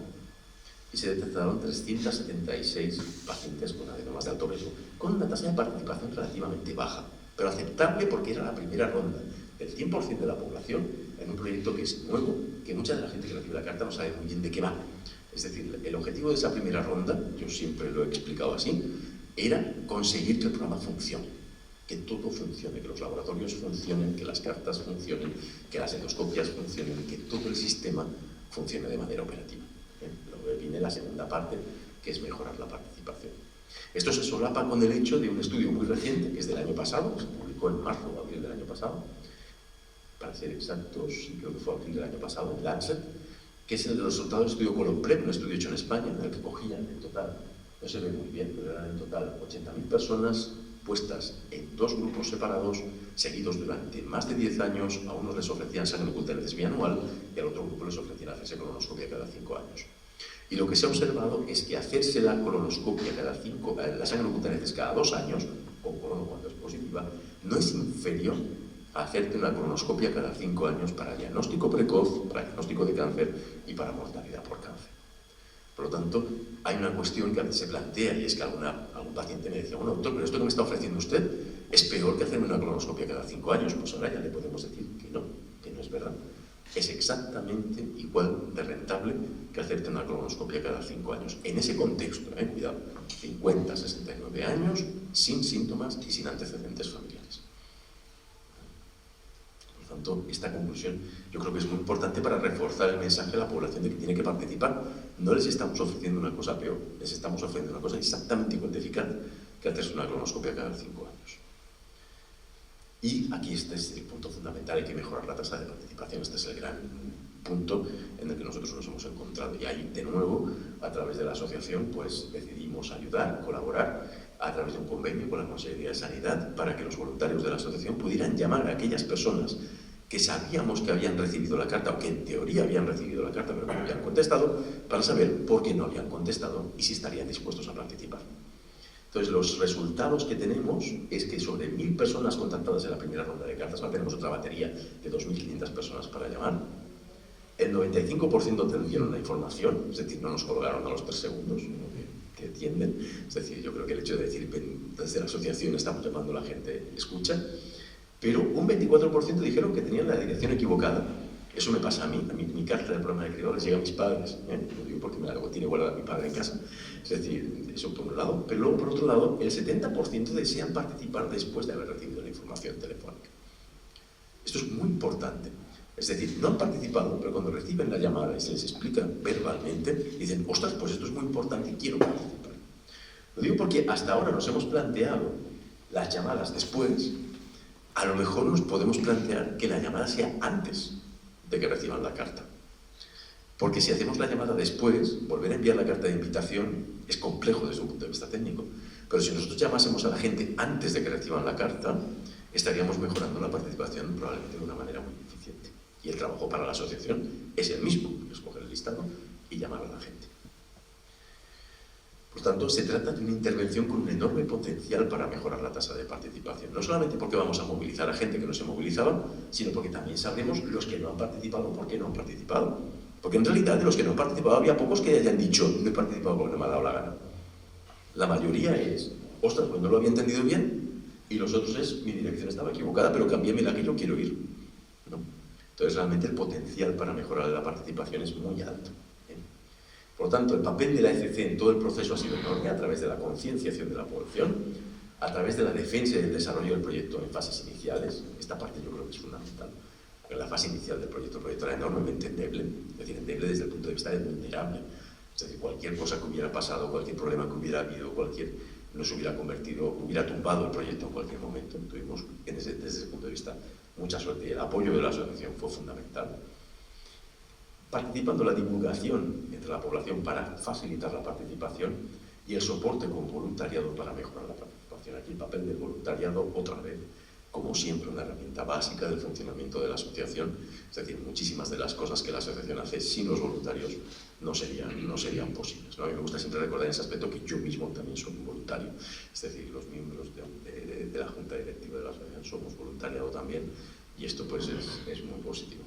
A: y se detectaron 376 pacientes con adenomas de alto riesgo, con una tasa de participación relativamente baja, pero aceptable porque era la primera ronda del 100% de la población en un proyecto que es nuevo, que mucha de la gente que recibe la carta no sabe muy bien de qué va. Es decir, el objetivo de esa primera ronda, yo siempre lo he explicado así, era conseguir que el programa funcione, que todo funcione, que los laboratorios funcionen, que las cartas funcionen, que las endoscopias funcionen, que todo el sistema funcione de manera operativa. Luego viene la segunda parte, que es mejorar la participación. Esto se solapa con el hecho de un estudio muy reciente, que es del año pasado, que se publicó en marzo o abril del año pasado, para ser exactos, creo que fue abril del año pasado, en Lancet, que es el resultado del estudio Colon-Prep, un estudio hecho en España, en el que cogían en total, no se ve muy bien, pero eran en total 80.000 personas puestas en 2 grupos separados, seguidos durante más de 10 años. A unos les ofrecían sangre ocultaneces bianual y al otro grupo les ofrecían hacerse colonoscopia cada 5 años. Y lo que se ha observado es que hacerse la colonoscopia la sangre ocultaneces cada 2 años, con colono cuando es positiva, no es inferior a hacerte una colonoscopia cada 5 años para diagnóstico precoz, para diagnóstico de cáncer y para mortalidad por cáncer. Por lo tanto, hay una cuestión que a veces se plantea, y es que algún paciente me decía, bueno, doctor, pero esto que me está ofreciendo usted es peor que hacerme una colonoscopia cada 5 años. Pues ahora ya le podemos decir que no es verdad. Es exactamente igual de rentable que hacerte una colonoscopia cada 5 años. En ese contexto, cuidado, 50, 69 años, sin síntomas y sin antecedentes familiares. Por tanto, esta conclusión yo creo que es muy importante para reforzar el mensaje a la población de que tiene que participar no les estamos ofreciendo una cosa peor, les estamos ofreciendo una cosa exactamente igual de eficaz que hacerse una colonoscopia cada 5 años. Y aquí este es el punto fundamental, hay que mejorar la tasa de participación. Este es el gran punto en el que nosotros nos hemos encontrado. Y ahí, de nuevo, a través de la asociación, pues decidimos ayudar, colaborar a través de un convenio con la Consejería de Sanidad para que los voluntarios de la asociación pudieran llamar a aquellas personas que sabíamos que habían recibido la carta o que en teoría habían recibido la carta pero que no habían contestado, para saber por qué no habían contestado y si estarían dispuestos a participar. Entonces, los resultados que tenemos es que sobre 1000 personas contactadas en la primera ronda de cartas, ahora tenemos otra batería de 2500 personas para llamar, el 95% te dieron la información, es decir, no nos colgaron a los 3 segundos, que tienden, es decir, yo creo que el hecho de decir desde la asociación estamos llamando a la gente, escucha, pero un 24% dijeron que tenían la dirección equivocada. Eso me pasa a mí mi carta de programa de cribado les llega a mis padres, lo digo porque me la tiene guardada mi padre en casa, es decir, eso por un lado, pero luego por otro lado, el 70% desean participar después de haber recibido la información telefónica. Esto es muy importante. Es decir, no han participado, pero cuando reciben la llamada y se les explica verbalmente, dicen, ostras, pues esto es muy importante y quiero participar. Lo digo porque hasta ahora nos hemos planteado las llamadas después, a lo mejor nos podemos plantear que la llamada sea antes de que reciban la carta. Porque si hacemos la llamada después, volver a enviar la carta de invitación es complejo desde un punto de vista técnico. Pero si nosotros llamásemos a la gente antes de que reciban la carta, estaríamos mejorando la participación probablemente de una manera muy eficiente. Y el trabajo para la asociación es el mismo, escoger el listado y llamar a la gente. Por tanto, se trata de una intervención con un enorme potencial para mejorar la tasa de participación. No solamente porque vamos a movilizar a gente que no se movilizaba, sino porque también sabremos los que no han participado por qué no han participado. Porque en realidad de los que no han participado había pocos que hayan dicho no he participado porque no me ha dado la gana. La mayoría es, ostras, pues no lo había entendido bien, y los otros es, mi dirección estaba equivocada, pero cámbiame la que yo quiero ir. ¿No? Entonces realmente el potencial para mejorar la participación es muy alto. Por lo tanto, el papel de la ECC en todo el proceso ha sido enorme a través de la concienciación de la población, a través de la defensa y el desarrollo del proyecto en fases iniciales. Esta parte yo creo que es fundamental. En la fase inicial del proyecto, el proyecto era enormemente endeble, es decir, endeble desde el punto de vista de vulnerable. Es decir, cualquier cosa que hubiera pasado, cualquier problema que hubiera habido, nos hubiera convertido, hubiera tumbado el proyecto en cualquier momento. Tuvimos, desde ese punto de vista, mucha suerte y el apoyo de la asociación fue fundamental. Participando en la divulgación entre la población para facilitar la participación y el soporte con voluntariado para mejorar la participación. Aquí el papel del voluntariado, otra vez, como siempre, una herramienta básica del funcionamiento de la asociación. Es decir, muchísimas de las cosas que la asociación hace sin los voluntarios no serían posibles, ¿no? A mí me gusta siempre recordar en ese aspecto que yo mismo también soy un voluntario. Es decir, los miembros de la Junta Directiva de la asociación somos voluntariado también, y esto pues es muy positivo.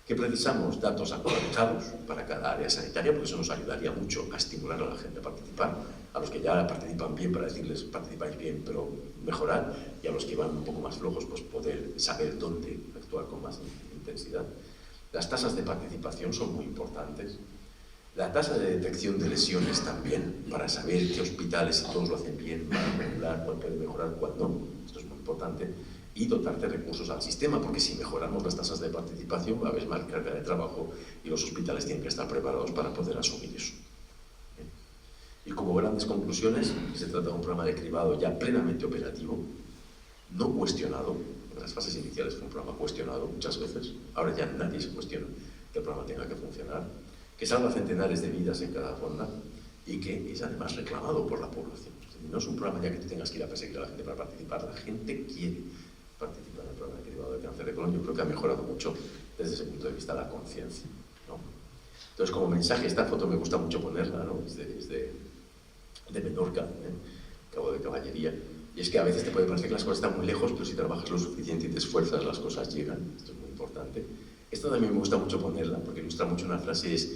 A: ¿Qué precisamos? Datos actualizados para cada área sanitaria, porque eso nos ayudaría mucho a estimular a la gente a participar, a los que ya participan bien para decirles participáis bien, pero mejorar, y a los que van un poco más flojos, pues poder saber dónde actuar con más intensidad. Las tasas de participación son muy importantes. La tasa de detección de lesiones también, para saber qué hospitales, si todos lo hacen bien, van a regular, cuál puede mejorar, cuál no. Esto es muy importante. Y dotar de recursos al sistema, porque si mejoramos las tasas de participación va a haber más carga de trabajo y los hospitales tienen que estar preparados para poder asumir eso. Y como grandes conclusiones, se trata de un programa de cribado ya plenamente operativo, no cuestionado. En las fases iniciales fue un programa cuestionado muchas veces, ahora ya nadie se cuestiona que el programa tenga que funcionar, que salva centenares de vidas en cada ronda y que es además reclamado por la población. No es un programa ya que tú tengas que ir a perseguir a la gente para participar, la gente quiere participar en el programa de cribado del cáncer de colon. Yo creo que ha mejorado mucho desde ese punto de vista la conciencia, ¿no? Entonces, como mensaje, esta foto me gusta mucho ponerla, ¿no? Es de Menorca, Cabo de Caballería, y es que a veces te puede parecer que las cosas están muy lejos, pero si trabajas lo suficiente y te esfuerzas, las cosas llegan. Esto es muy importante. Esto también me gusta mucho ponerla, porque ilustra mucho una frase, es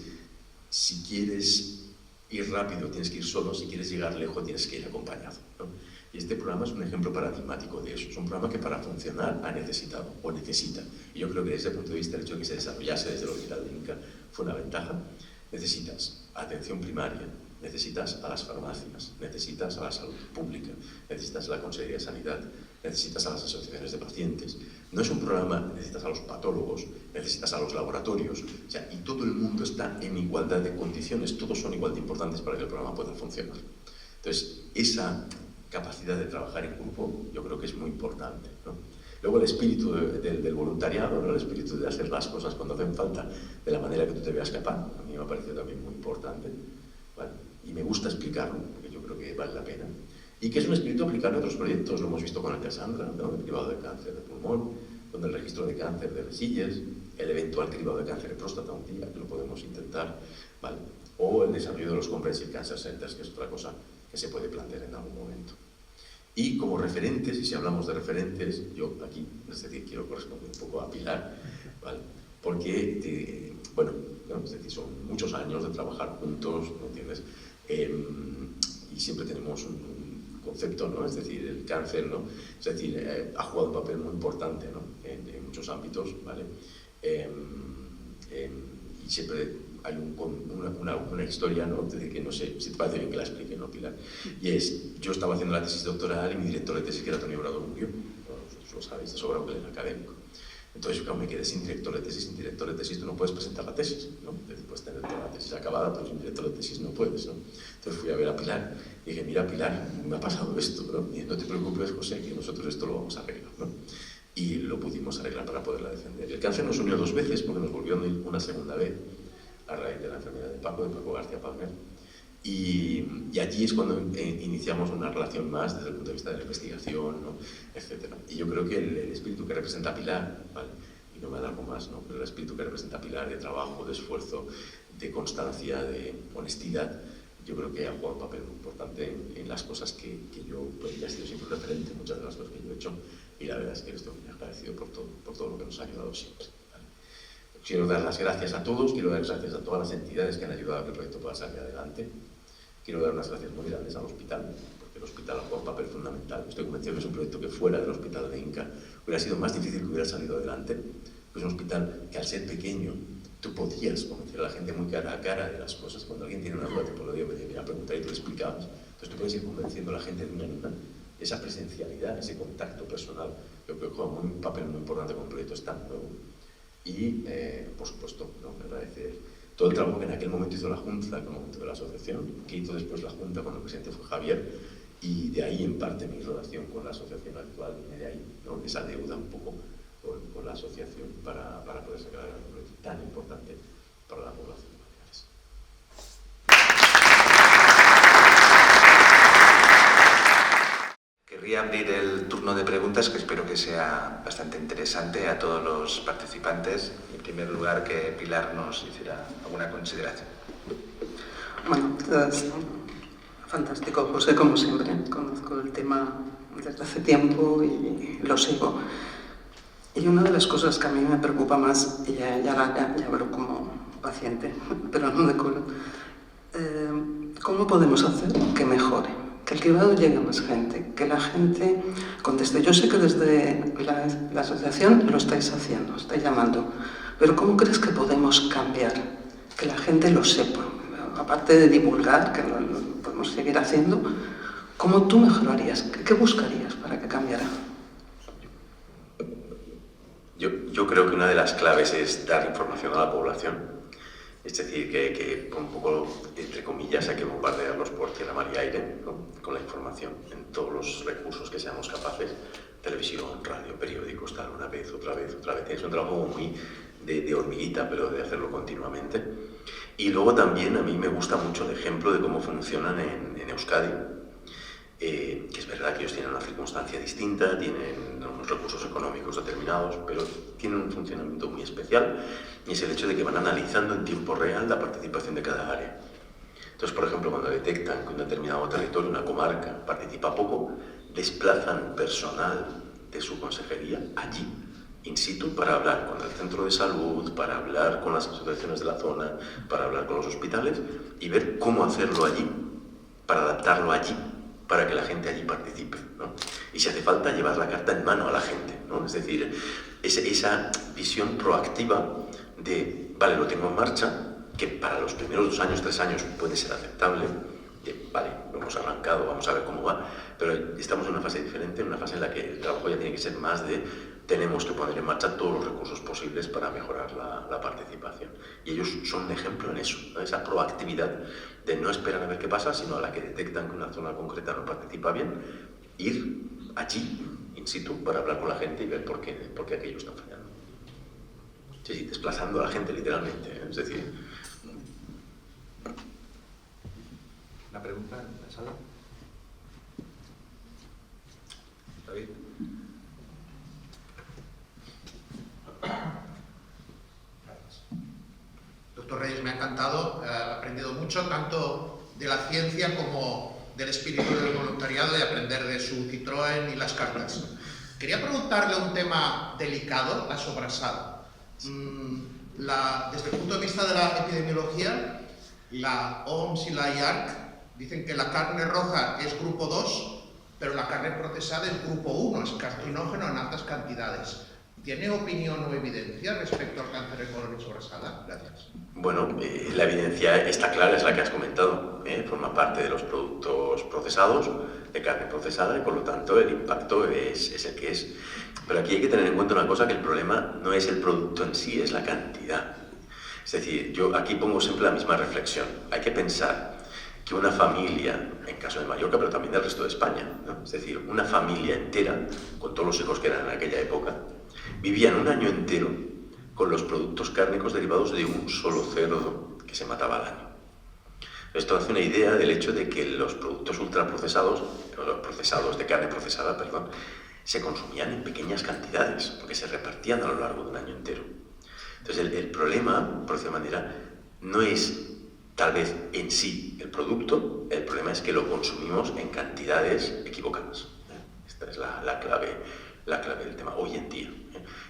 A: si quieres ir rápido tienes que ir solo, si quieres llegar lejos tienes que ir acompañado, ¿no? Y este programa es un ejemplo paradigmático de eso. Es un programa que para funcionar ha necesitado o necesita. Y yo creo que desde ese punto de vista el hecho de que se desarrollase desde el Hospital de Inca fue una ventaja. Necesitas atención primaria, necesitas a las farmacias, necesitas a la salud pública, necesitas a la Consejería de Sanidad, necesitas a las asociaciones de pacientes, No es un programa, necesitas a los patólogos, necesitas a los laboratorios, o sea, y todo el mundo está en igualdad de condiciones, todos son igual de importantes para que el programa pueda funcionar. Entonces, esa capacidad de trabajar en grupo yo creo que es muy importante, ¿no? Luego el espíritu del voluntariado, ¿no? El espíritu de hacer las cosas cuando hacen falta, de la manera que tú te veas capaz, a mí me ha parecido también muy importante, ¿vale? Y me gusta explicarlo, porque yo creo que vale la pena. Y que es un espíritu aplicable a otros proyectos, lo hemos visto con el Cassandra, ¿no? El cribado de cáncer de pulmón, con el registro de cáncer de vesillas, el eventual cribado de cáncer de próstata un día, que lo podemos intentar, ¿vale? O el desarrollo de los Comprehensive Cancer Centers, que es otra cosa que se puede plantear en algún momento. Y como referentes, y si hablamos de referentes, yo aquí, es decir, quiero corresponder un poco a Pilar, ¿vale? Porque, bueno, es decir, son muchos años de trabajar juntos, ¿no entiendes? Y siempre tenemos un concepto, ¿no? Es decir, el cáncer, ¿no? Es decir, ha jugado un papel muy importante, ¿no? En muchos ámbitos, ¿vale? Y siempre hay una historia, ¿no? Es decir, que no sé si te parece bien que la explique, ¿no, Pilar? Y es, yo estaba haciendo la tesis doctoral y mi director de tesis, que era Tony Obrador, murió. Bueno, vosotros lo sabéis de sobra, porque él era académico. Entonces, claro, me quedé sin director de tesis. Sin director de tesis tú no puedes presentar la tesis, ¿no? Es decir, puedes tener toda la tesis acabada, pero sin director de tesis no puedes, ¿no? Entonces fui a ver a Pilar y dije, mira, Pilar, me ha pasado esto, ¿no? Y no te preocupes, José, que nosotros esto lo vamos a arreglar, ¿no? Y lo pudimos arreglar para poderla defender. El cáncer nos unió 2 veces, porque nos volvió a unir una segunda vez, a raíz de la enfermedad de Paco García Palmer. Y allí es cuando iniciamos una relación más desde el punto de vista de la investigación, ¿no? Etcétera. Y yo creo que el espíritu que representa Pilar, ¿vale? Y no me alargo más, ¿no? Pero el espíritu que representa Pilar de trabajo, de esfuerzo, de constancia, de honestidad, yo creo que ha jugado un papel muy importante en las cosas que yo, pues, ya he sido siempre referente en muchas de las cosas que yo he hecho, y la verdad es que estoy muy agradecido por todo lo que nos ha ayudado siempre. Quiero dar las gracias a todos, quiero dar las gracias a todas las entidades que han ayudado a que el proyecto pueda salir adelante. Quiero dar unas gracias muy grandes al hospital, porque el hospital ha jugado un papel fundamental. Estoy convencido que es un proyecto que fuera del hospital de Inca hubiera sido más difícil que hubiera salido adelante. Es un hospital que, al ser pequeño, tú podías convencer a la gente muy cara a cara de las cosas. Cuando alguien tiene una duda, te podía venir a preguntar y tú le explicabas. Entonces tú puedes ir convenciendo a la gente de una en una. Esa presencialidad, ese contacto personal, yo creo que juega un papel muy importante con un proyecto tan nuevo. Y, por supuesto, ¿no? Agradecer todo el trabajo que en aquel momento hizo la Junta, con el momento de la asociación, que hizo después la Junta cuando el presidente fue Javier, y de ahí en parte mi relación con la asociación actual, viene de ahí, ¿no? Esa deuda un poco con la asociación para poder sacar un proyecto tan importante para la población de Baleares.
B: Querría abrir el turno de preguntas, que espero que sea bastante interesante a todos los participantes. En primer lugar, que Pilar nos hiciera alguna consideración.
C: Bueno, fantástico, José, como siempre. Conozco el tema desde hace tiempo y lo sigo. Y una de las cosas que a mí me preocupa más, y ya hablo como paciente, pero no de colon, ¿cómo podemos hacer que mejore? Que el cribado llegue a más gente, que la gente conteste. Yo sé que desde la asociación lo estáis haciendo, estáis llamando, pero ¿cómo crees que podemos cambiar? Que la gente lo sepa. Aparte de divulgar, que lo podemos seguir haciendo, ¿cómo tú mejorarías? ¿Qué buscarías para que cambiara?
A: Yo creo que una de las claves es dar información a la población. Es decir, que un poco, entre comillas, hay que bombardearlos por tierra, mar y aire, ¿no? Con la información en todos los recursos que seamos capaces. Televisión, radio, periódicos, tal, una vez, otra vez, otra vez. Es un trabajo muy de hormiguita, pero de hacerlo continuamente. Y luego también a mí me gusta mucho el ejemplo de cómo funcionan en Euskadi. Que es verdad que ellos tienen una circunstancia distinta, tienen unos recursos económicos determinados, pero tienen un funcionamiento muy especial, y es el hecho de que van analizando en tiempo real la participación de cada área. Entonces, por ejemplo, cuando detectan que un determinado territorio, una comarca, participa poco, desplazan personal de su consejería allí, in situ, para hablar con el centro de salud, para hablar con las asociaciones de la zona, para hablar con los hospitales y ver cómo hacerlo allí, para adaptarlo allí, para que la gente allí participe, ¿no? Y si hace falta, llevar la carta en mano a la gente, ¿no? Es decir, esa visión proactiva de, vale, lo tengo en marcha, que para los primeros 2 años, 3 años puede ser aceptable, vale, lo hemos arrancado, vamos a ver cómo va, pero estamos en una fase diferente, en una fase en la que el trabajo ya tiene que ser más de tenemos que poner en marcha todos los recursos posibles para mejorar la participación. Y ellos son un ejemplo en eso, ¿no? Esa proactividad de no esperar a ver qué pasa, sino a la que detectan que una zona concreta no participa bien, ir allí, in situ, para hablar con la gente y ver por qué aquello está fallando. Sí, desplazando a la gente literalmente, ¿eh? Es decir...
B: ¿Una pregunta en la sala? David.
D: Doctor Reyes, me ha encantado, he aprendido mucho, tanto de la ciencia como del espíritu del voluntariado y aprender de su Citroën y las cartas. Quería preguntarle un tema delicado, la sobrasada. Desde el punto de vista de la epidemiología, la OMS y la IARC dicen que la carne roja es grupo 2, pero la carne procesada es grupo 1, es carcinógeno en altas cantidades. ¿Tiene opinión o evidencia respecto al cáncer de colon y sobrasada? Gracias.
A: Bueno, la evidencia está clara, es la que has comentado, forma parte de los productos procesados, de carne procesada, y por lo tanto el impacto es el que es. Pero aquí hay que tener en cuenta una cosa, que el problema no es el producto en sí, es la cantidad. Es decir, yo aquí pongo siempre la misma reflexión. Hay que pensar que una familia, en caso de Mallorca, pero también del resto de España, ¿no? Es decir, una familia entera, con todos los hijos que eran en aquella época, vivían un año entero con los productos cárnicos derivados de un solo cerdo que se mataba al año. Esto hace una idea del hecho de que los productos ultraprocesados, los procesados de carne procesada, perdón, se consumían en pequeñas cantidades, porque se repartían a lo largo de un año entero. Entonces el problema, por decirlo de manera, no es tal vez en sí el producto, el problema es que lo consumimos en cantidades equivocadas. Esta es la clave del tema hoy en día.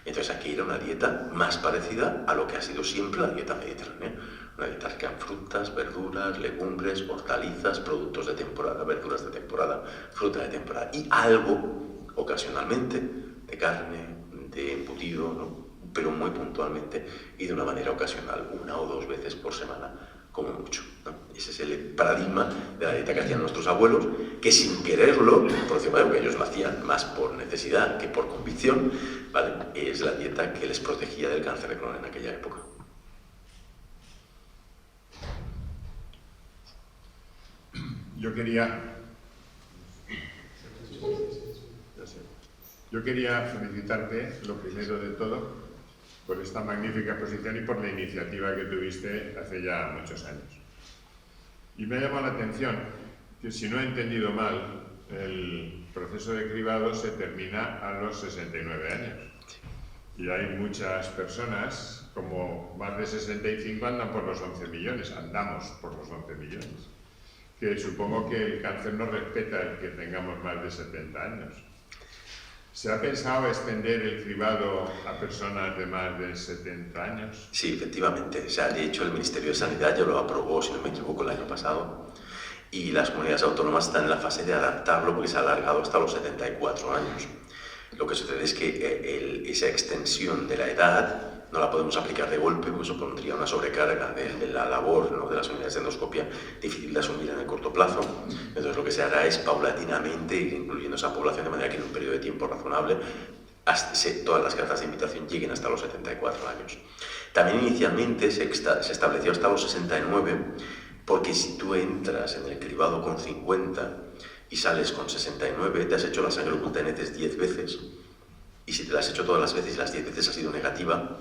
A: Entonces hay que ir a una dieta más parecida a lo que ha sido siempre la dieta mediterránea. Una dieta rica en frutas, verduras, legumbres, hortalizas, productos de temporada, verduras de temporada, fruta de temporada y algo, ocasionalmente, de carne, de embutido, ¿no? Pero muy puntualmente y de una manera ocasional, 1 o 2 veces por semana, como mucho, ¿no? Ese es el paradigma de la dieta que hacían nuestros abuelos, que sin quererlo, por cierto, que ellos lo hacían más por necesidad que por convicción, ¿vale? Es la dieta que les protegía del cáncer de colon en aquella época.
E: Yo quería felicitarte, lo primero de todo, por esta magnífica exposición y por la iniciativa que tuviste hace ya muchos años. Y me ha llamado la atención que, si no he entendido mal, el proceso de cribado se termina a los 69 años. Y hay muchas personas, como más de 65, andan por los 11 millones, andamos por los 11 millones. Que supongo que el cáncer no respeta el que tengamos más de 70 años. ¿Se ha pensado extender el cribado a personas de más de 70 años?
A: Sí, efectivamente. O sea, de hecho, el Ministerio de Sanidad ya lo aprobó, si no me equivoco, el año pasado. Y las comunidades autónomas están en la fase de adaptarlo porque se ha alargado hasta los 74 años. Lo que sucede es que esa extensión de la edad no la podemos aplicar de golpe, porque eso pondría una sobrecarga de la labor, ¿no?, de las unidades de endoscopia, difícil de asumir en el corto plazo. Entonces lo que se hará es paulatinamente ir incluyendo esa población de manera que en un periodo de tiempo razonable todas las cartas de invitación lleguen hasta los 74 años. También inicialmente se estableció hasta los 69, porque si tú entras en el cribado con 50 y sales con 69, te has hecho la sangre oculta en heces 10 veces, y si te la has hecho todas las veces y las 10 veces ha sido negativa,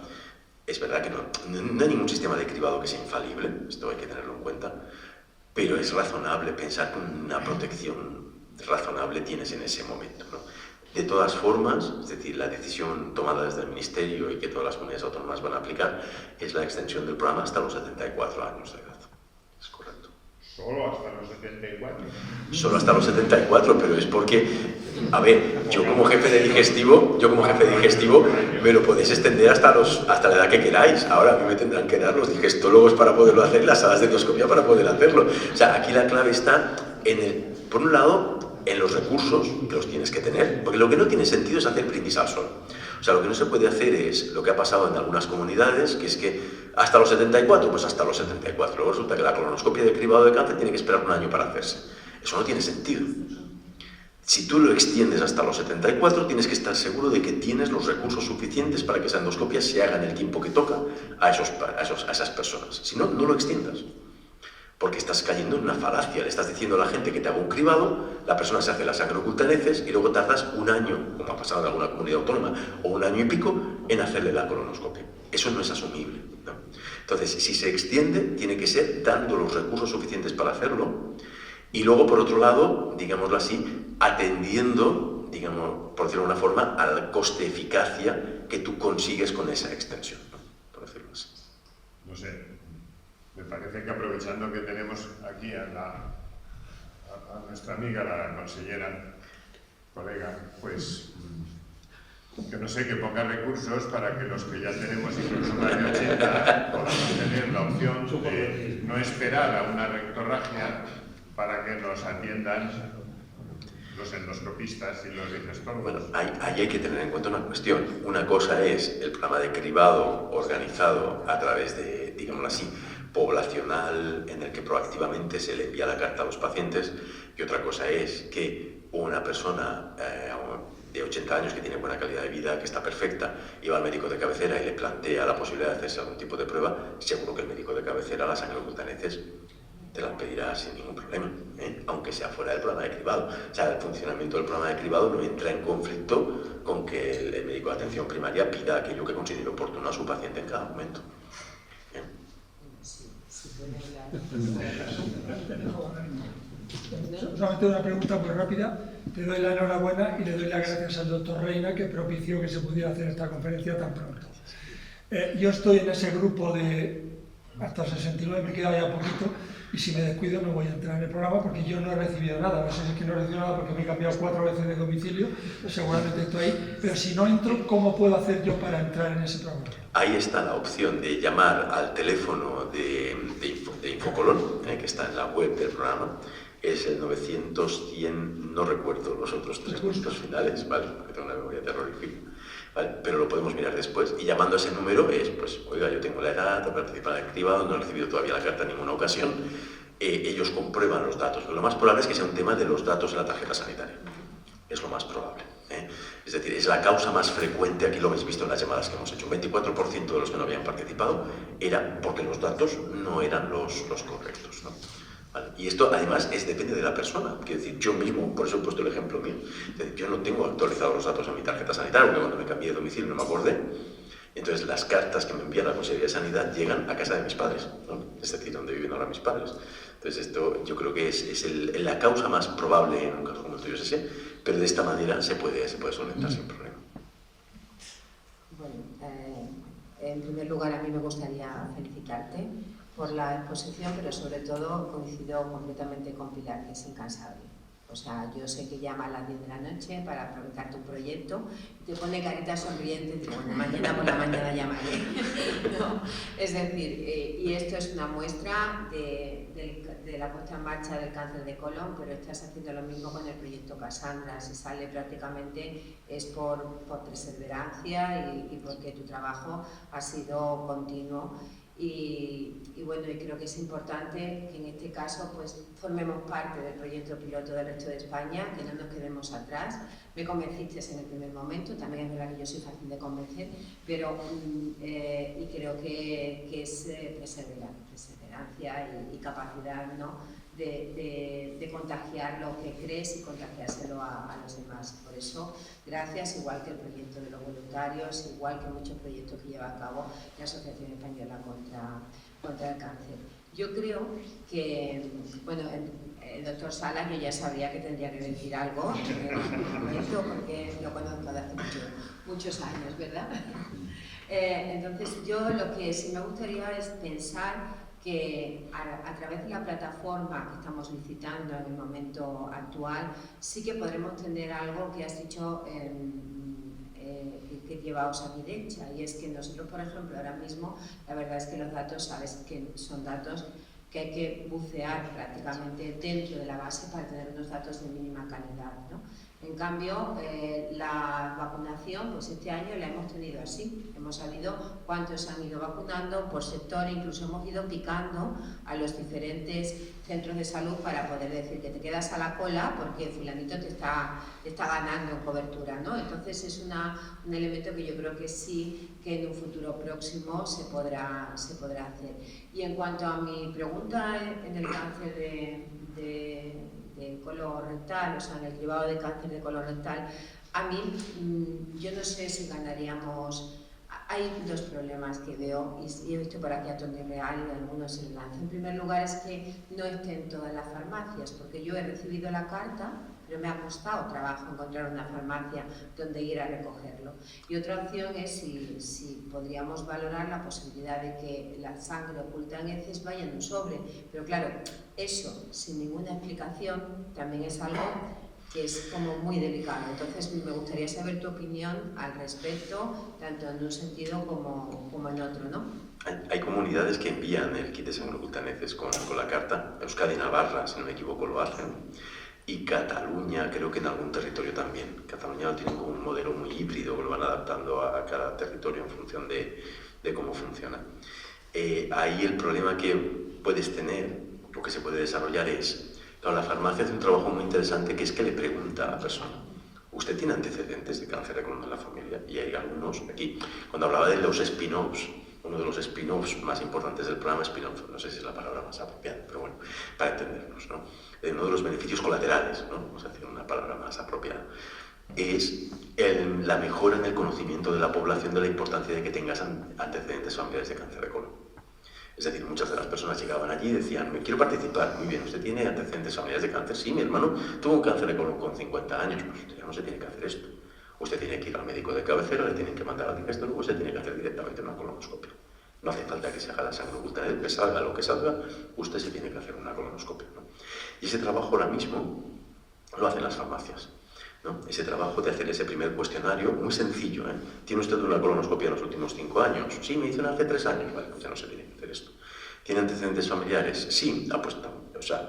A: es verdad que no hay ningún sistema de cribado que sea infalible, esto hay que tenerlo en cuenta, pero es razonable pensar que una protección razonable tienes en ese momento, ¿no? De todas formas, es decir, la decisión tomada desde el Ministerio y que todas las comunidades autónomas van a aplicar es la extensión del programa hasta los 74 años de edad. Es correcto.
E: ¿Solo hasta los 74?
A: Solo hasta los 74, pero es porque, a ver, yo como jefe de digestivo me lo podéis extender hasta la edad que queráis. Ahora a mí me tendrán que dar los digestólogos para poderlo hacer, las salas de endoscopia para poder hacerlo. O sea, aquí la clave está por un lado, en los recursos que los tienes que tener, porque lo que no tiene sentido es hacer brindis al sol. O sea, lo que no se puede hacer es lo que ha pasado en algunas comunidades, que es que hasta los 74, pues hasta los 74. Luego resulta que la colonoscopia de cribado de cáncer tiene que esperar 1 año para hacerse. Eso no tiene sentido. Si tú lo extiendes hasta los 74, tienes que estar seguro de que tienes los recursos suficientes para que esa endoscopia se haga en el tiempo que toca a esas personas. Si no, no lo extiendas. Porque estás cayendo en una falacia. Le estás diciendo a la gente que te haga un cribado, la persona se hace la sangre oculta en heces y luego tardas un año, como ha pasado en alguna comunidad autónoma, o un año y pico en hacerle la colonoscopia. Eso no es asumible, ¿no? Entonces, si se extiende, tiene que ser dando los recursos suficientes para hacerlo. Y luego, por otro lado, digámoslo así, atendiendo, digamos, por decirlo de alguna forma, al coste-eficacia que tú consigues con esa extensión, ¿no? Por decirlo así.
E: No sé, me parece que aprovechando que tenemos aquí a nuestra amiga, la consellera, colega, pues que no sé, que ponga recursos para que los que ya tenemos incluso más de 80 podamos tener la opción de no esperar a una rectorragia para que nos atiendan los endoscopistas y los digestólogos.
A: Bueno, ahí hay que tener en cuenta una cuestión. Una cosa es el programa de cribado organizado a través de, digámoslo así, poblacional, en el que proactivamente se le envía la carta a los pacientes, y otra cosa es que una persona de 80 años que tiene buena calidad de vida, que está perfecta, y va al médico de cabecera y le plantea la posibilidad de hacerse algún tipo de prueba, seguro que el médico de cabecera la sangre oculta en heces te la pedirá sin ningún problema, aunque sea fuera del programa de cribado. O sea, el funcionamiento del programa de cribado no entra en conflicto con que el médico de atención primaria pida aquello que considere oportuno a su paciente en cada momento.
F: Solamente una pregunta muy rápida. Te doy la enhorabuena y le doy las gracias al doctor Reina que propició que se pudiera hacer esta conferencia tan pronto. Yo estoy en ese grupo de hasta 69, me queda ya poquito, y si me descuido no voy a entrar en el programa porque yo no he recibido nada. No sé si es que no he recibido nada porque me he cambiado 4 veces de domicilio, seguramente estoy ahí, pero si no entro, ¿cómo puedo hacer yo para entrar en ese programa?
A: Ahí está la opción de llamar al teléfono de Infocolón, que está en la web del programa. Es el 900-100, no recuerdo los otros 3 números finales, ¿vale? Porque tengo una memoria terrorífica, ¿vale? Pero lo podemos mirar después. Y llamando a ese número es, pues, oiga, yo tengo la edad, he participado en el cribado, no he recibido todavía la carta en ninguna ocasión. Ellos comprueban los datos. Lo más probable es que sea un tema de los datos de la tarjeta sanitaria. Es lo más probable. Es decir, es la causa más frecuente, aquí lo habéis visto en las llamadas que hemos hecho. Un 24% de los que no habían participado era porque los datos no eran los correctos, ¿no? ¿Vale? Y esto además depende de la persona. Quiero decir, yo mismo, por eso he puesto el ejemplo mío, es decir, yo no tengo actualizados los datos en mi tarjeta sanitaria porque cuando me cambié de domicilio no me acordé. Entonces las cartas que me envía la Consejería de Sanidad llegan a casa de mis padres, ¿no? Es decir, donde viven ahora mis padres. Entonces esto yo creo que es la causa más probable en un caso como el tuyo es ese, pero de esta manera se puede solventar sin problema.
G: Bueno, en primer lugar a mí me gustaría felicitarte por la exposición, pero sobre todo coincido completamente con Pilar, que es incansable. O sea, yo sé que llama a las 10 de la noche para presentar tu proyecto y te pone carita sonriente y digo, bueno, mañana por la mañana llamaré. ¿No? Es decir, y esto es una muestra de la puesta en marcha del cáncer de colon, pero estás haciendo lo mismo con el proyecto Cassandra. Si sale prácticamente es por perseverancia y porque tu trabajo ha sido continuo. Y bueno, y creo que es importante que en este caso pues formemos parte del proyecto piloto del resto de España, que no nos quedemos atrás. Me convenciste en el primer momento, también es verdad que yo soy fácil de convencer, pero y creo que es perseverancia y capacidad, ¿no?, de contagiar lo que crees y contagiárselo a los demás. Por eso, gracias, igual que el proyecto de los voluntarios, igual que muchos proyectos que lleva a cabo la Asociación Española contra el Cáncer. Yo creo que, bueno, el doctor Salas, yo ya sabía que tendría que decir algo en algún momento, porque lo conozco de hace muchos años, ¿verdad? Entonces, yo lo que sí me gustaría es pensar que a través de la plataforma que estamos licitando en el momento actual, sí que podremos tener algo que has dicho que lleva Osakidecha, y es que nosotros, por ejemplo, ahora mismo, la verdad es que los datos, sabes que son datos que hay que bucear prácticamente dentro de la base para tener unos datos de mínima calidad, ¿no? En cambio, la vacunación, pues este año la hemos tenido así. Hemos sabido cuántos han ido vacunando por sector, incluso hemos ido picando a los diferentes centros de salud para poder decir que te quedas a la cola porque fulanito te está ganando en cobertura, ¿no? Entonces es un elemento que yo creo que sí, que en un futuro próximo se podrá hacer. Y en cuanto a mi pregunta en el cáncer de colon rectal, o sea, en el cribado de cáncer de colon rectal, a mí, yo no sé si ganaríamos. Hay dos problemas que veo, y he visto por aquí a Tony Real y algunos enlaces. En primer lugar es que no estén todas las farmacias, porque yo he recibido la carta, pero me ha costado trabajo encontrar una farmacia donde ir a recogerlo. Y otra opción es si podríamos valorar la posibilidad de que la sangre oculta en heces vaya en un sobre. Pero claro, eso sin ninguna explicación también es algo que es como muy delicado. Entonces me gustaría saber tu opinión al respecto, tanto en un sentido como en otro, ¿no?
A: Hay comunidades que envían el kit de sangre oculta en heces con la carta. Euskadi y Navarra, si no me equivoco, lo hacen. Y Cataluña, creo que en algún territorio también. Cataluña lo tienen como un modelo muy híbrido, que lo van adaptando a cada territorio en función de cómo funciona. Ahí el problema que puedes tener, lo que se puede desarrollar es, claro, la farmacia hace un trabajo muy interesante, que es que le pregunta a la persona: ¿usted tiene antecedentes de cáncer de colon en la familia? Y hay algunos aquí. Cuando hablaba de los spin-offs, uno de los spin-offs más importantes del programa, spin-off, no sé si es la palabra más apropiada, pero bueno, para entendernos, ¿no? Uno de los beneficios colaterales, ¿no? Vamos a decir una palabra más apropiada, es la mejora en el conocimiento de la población de la importancia de que tengas antecedentes familiares de cáncer de colon. Es decir, muchas de las personas llegaban allí y decían: me quiero participar. Muy bien, ¿usted tiene antecedentes familiares de cáncer? Sí, mi hermano tuvo un cáncer de colon con 50 años. Pues usted ya no se tiene que hacer esto. Usted tiene que ir al médico de cabecera, le tienen que mandar al digestólogo, usted tiene que hacer directamente una colonoscopia. No hace falta que se haga la sangre oculta, que salga lo que salga, usted se tiene que hacer una colonoscopia, ¿no? Y ese trabajo ahora mismo lo hacen las farmacias, ¿no? Ese trabajo de hacer ese primer cuestionario, muy sencillo, ¿eh? ¿Tiene usted una colonoscopia en los últimos 5 años? Sí, me hicieron hace 3 años. Vale, pues ya no se tiene que hacer esto. ¿Tiene antecedentes familiares? Sí, pues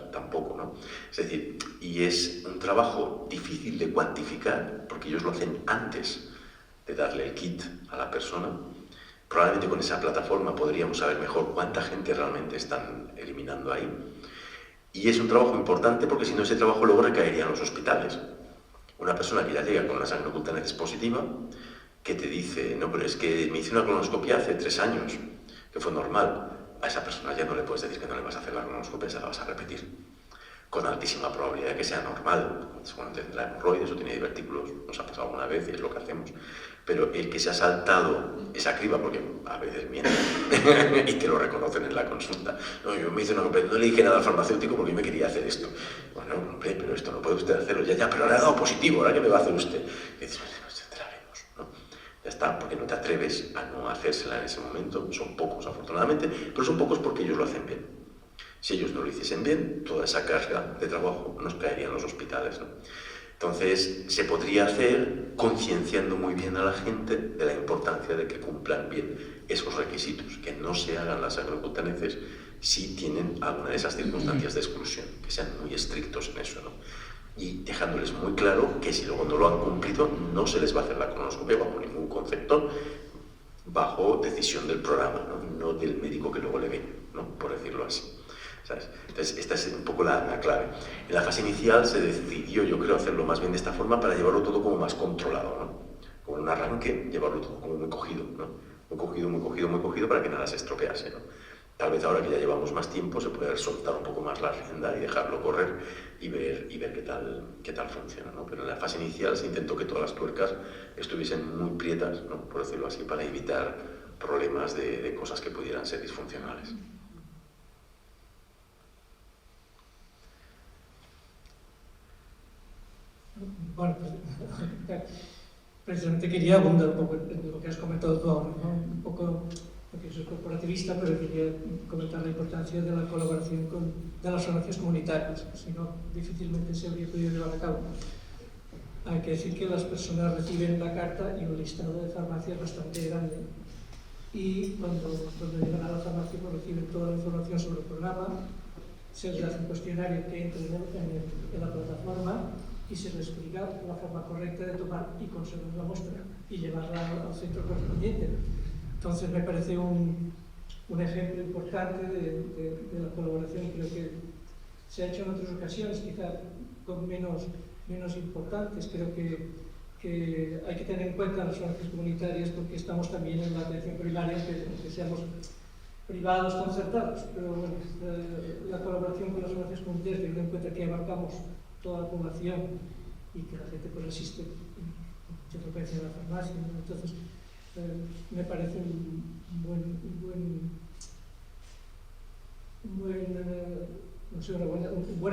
A: tampoco, ¿no? Es decir, y es un trabajo difícil de cuantificar, porque ellos lo hacen antes de darle el kit a la persona. Probablemente con esa plataforma podríamos saber mejor cuánta gente realmente están eliminando ahí. Y es un trabajo importante porque si no, ese trabajo luego recaería en los hospitales. Una persona que ya llega con una sangre oculta en heces positiva, que te dice: no, pero es que me hice una colonoscopia hace 3 años, que fue normal. A esa persona ya no le puedes decir que no le vas a hacer la colonoscopia, se la vas a repetir. Con altísima probabilidad de que sea normal. Seguramente la hemorroides o tiene divertículos, nos ha pasado alguna vez y es lo que hacemos. Pero el que se ha saltado esa criba, porque a veces mienten y te lo reconocen en la consulta. No, yo me hice una colonoscopia, no le dije nada al farmacéutico porque yo me quería hacer esto. Bueno, hombre, pero esto no puede usted hacerlo. Ya, pero ahora ha dado positivo, ¿ahora qué me va a hacer usted? Y dices: te la haremos, ¿no? Ya está, porque no te atreves a no hacérsela en ese momento. Son pocos, afortunadamente, pero son pocos porque ellos lo hacen bien. Si ellos no lo hiciesen bien, toda esa carga de trabajo nos caería en los hospitales, ¿no? Entonces, se podría hacer concienciando muy bien a la gente de la importancia de que cumplan bien esos requisitos, que no se hagan las sangre oculta en heces si tienen alguna de esas circunstancias de exclusión, que sean muy estrictos en eso, ¿no? Y dejándoles muy claro que si luego no lo han cumplido, no se les va a hacer la colonoscopia bajo ningún concepto, bajo decisión del programa, no del médico que luego le ve, ¿no? Por decirlo así, ¿sabes? Entonces, esta es un poco la clave. En la fase inicial se decidió, yo creo, hacerlo más bien de esta forma para llevarlo todo como más controlado, ¿no? Como un arranque, llevarlo todo como muy cogido, ¿no? Muy cogido para que nada se estropease, ¿no? Tal vez ahora que ya llevamos más tiempo se puede soltar un poco más la rienda y dejarlo correr y ver qué tal funciona, ¿no? Pero en la fase inicial se intentó que todas las tuercas estuviesen muy prietas, ¿no? Por decirlo así, para evitar problemas de cosas que pudieran ser disfuncionales.
H: Bueno, precisamente quería abundar un poco en lo que has comentado tú ahora, ¿no? Un poco, porque soy corporativista, pero quería comentar la importancia de la colaboración de las farmacias comunitarias, si no, difícilmente se habría podido llevar a cabo. Hay que decir que las personas reciben la carta y un listado de farmacias bastante grande, y cuando llegan a la farmacia pues reciben toda la información sobre el programa, se les hace un cuestionario que entra en la plataforma, y se les explica la forma correcta de tomar y conservar la muestra y llevarla al centro correspondiente. Entonces me parece un ejemplo importante de la colaboración, y creo que se ha hecho en otras ocasiones, quizá con menos importantes. Creo que hay que tener en cuenta las asociaciones comunitarias, porque estamos también en la atención primaria, que seamos privados concertados, pero bueno, la colaboración con las asociaciones comunitarias, teniendo en cuenta que abarcamos toda la población y que la gente pues asiste con mucha frecuencia a la farmacia, ¿no? Entonces me parece un buen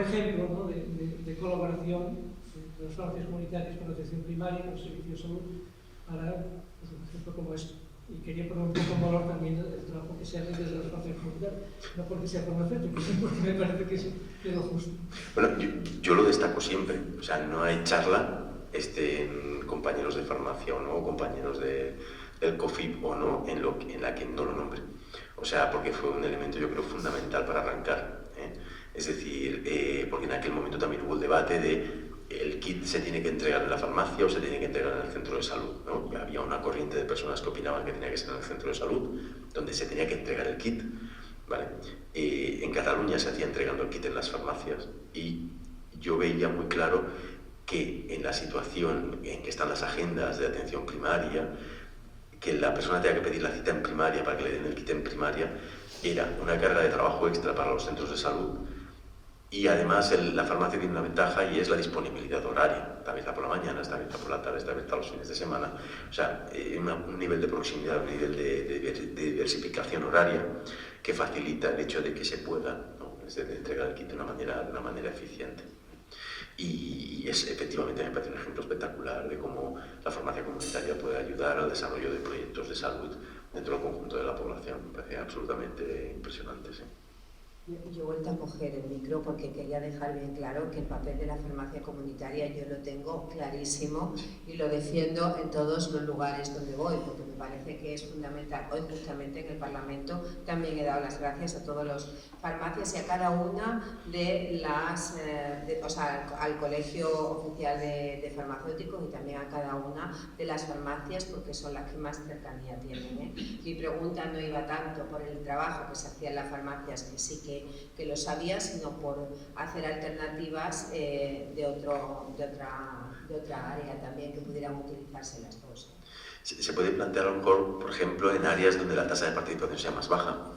H: ejemplo, ¿no?, de colaboración de las farmacias comunitarias con la atención primaria, con el servicio de salud, para pues, un ejemplo como este. Y quería poner un poco en valor también el trabajo que se hace desde las farmacias comunitarias, no porque sea farmacéutico, sino porque me parece que es lo justo.
A: Bueno, yo lo destaco siempre, o sea, no hay charla, compañeros de farmacia o no, compañeros del COFIP o no, en la que no lo nombre. O sea, porque fue un elemento, yo creo, fundamental para arrancar. Es decir, porque en aquel momento también hubo el debate de el kit se tiene que entregar en la farmacia o se tiene que entregar en el centro de salud, ¿no? Y había una corriente de personas que opinaban que tenía que ser en el centro de salud, donde se tenía que entregar el kit, ¿vale? En Cataluña se hacía entregando el kit en las farmacias, y yo veía muy claro que en la situación en que están las agendas de atención primaria, que la persona tenga que pedir la cita en primaria para que le den el kit en primaria, era una carga de trabajo extra para los centros de salud. Y además la farmacia tiene una ventaja, y es la disponibilidad horaria. Está abierta por la mañana, está abierta por la tarde, está abierta los fines de semana. O sea, un nivel de proximidad, un nivel de diversificación horaria que facilita el hecho de que se pueda, ¿no?, entregar el kit de una manera eficiente. Y efectivamente me parece un ejemplo espectacular de cómo la farmacia comunitaria puede ayudar al desarrollo de proyectos de salud dentro del conjunto de la población. Me parece absolutamente impresionante, sí.
G: Yo he vuelto a coger el micro porque quería dejar bien claro que el papel de la farmacia comunitaria yo lo tengo clarísimo y lo defiendo en todos los lugares donde voy, porque me parece que es fundamental. Hoy justamente en el Parlamento también he dado las gracias a todas las farmacias y a cada una de las, o sea, al Colegio Oficial de Farmacéuticos, y también a cada una de las farmacias, porque son las que más cercanía tienen, Mi pregunta no iba tanto por el trabajo que se hacía en las farmacias, que sí que lo sabía, sino por hacer alternativas de otra área también, que pudieran utilizarse las dos.
A: Se puede plantear a lo mejor, por ejemplo, en áreas donde la tasa de participación sea más baja,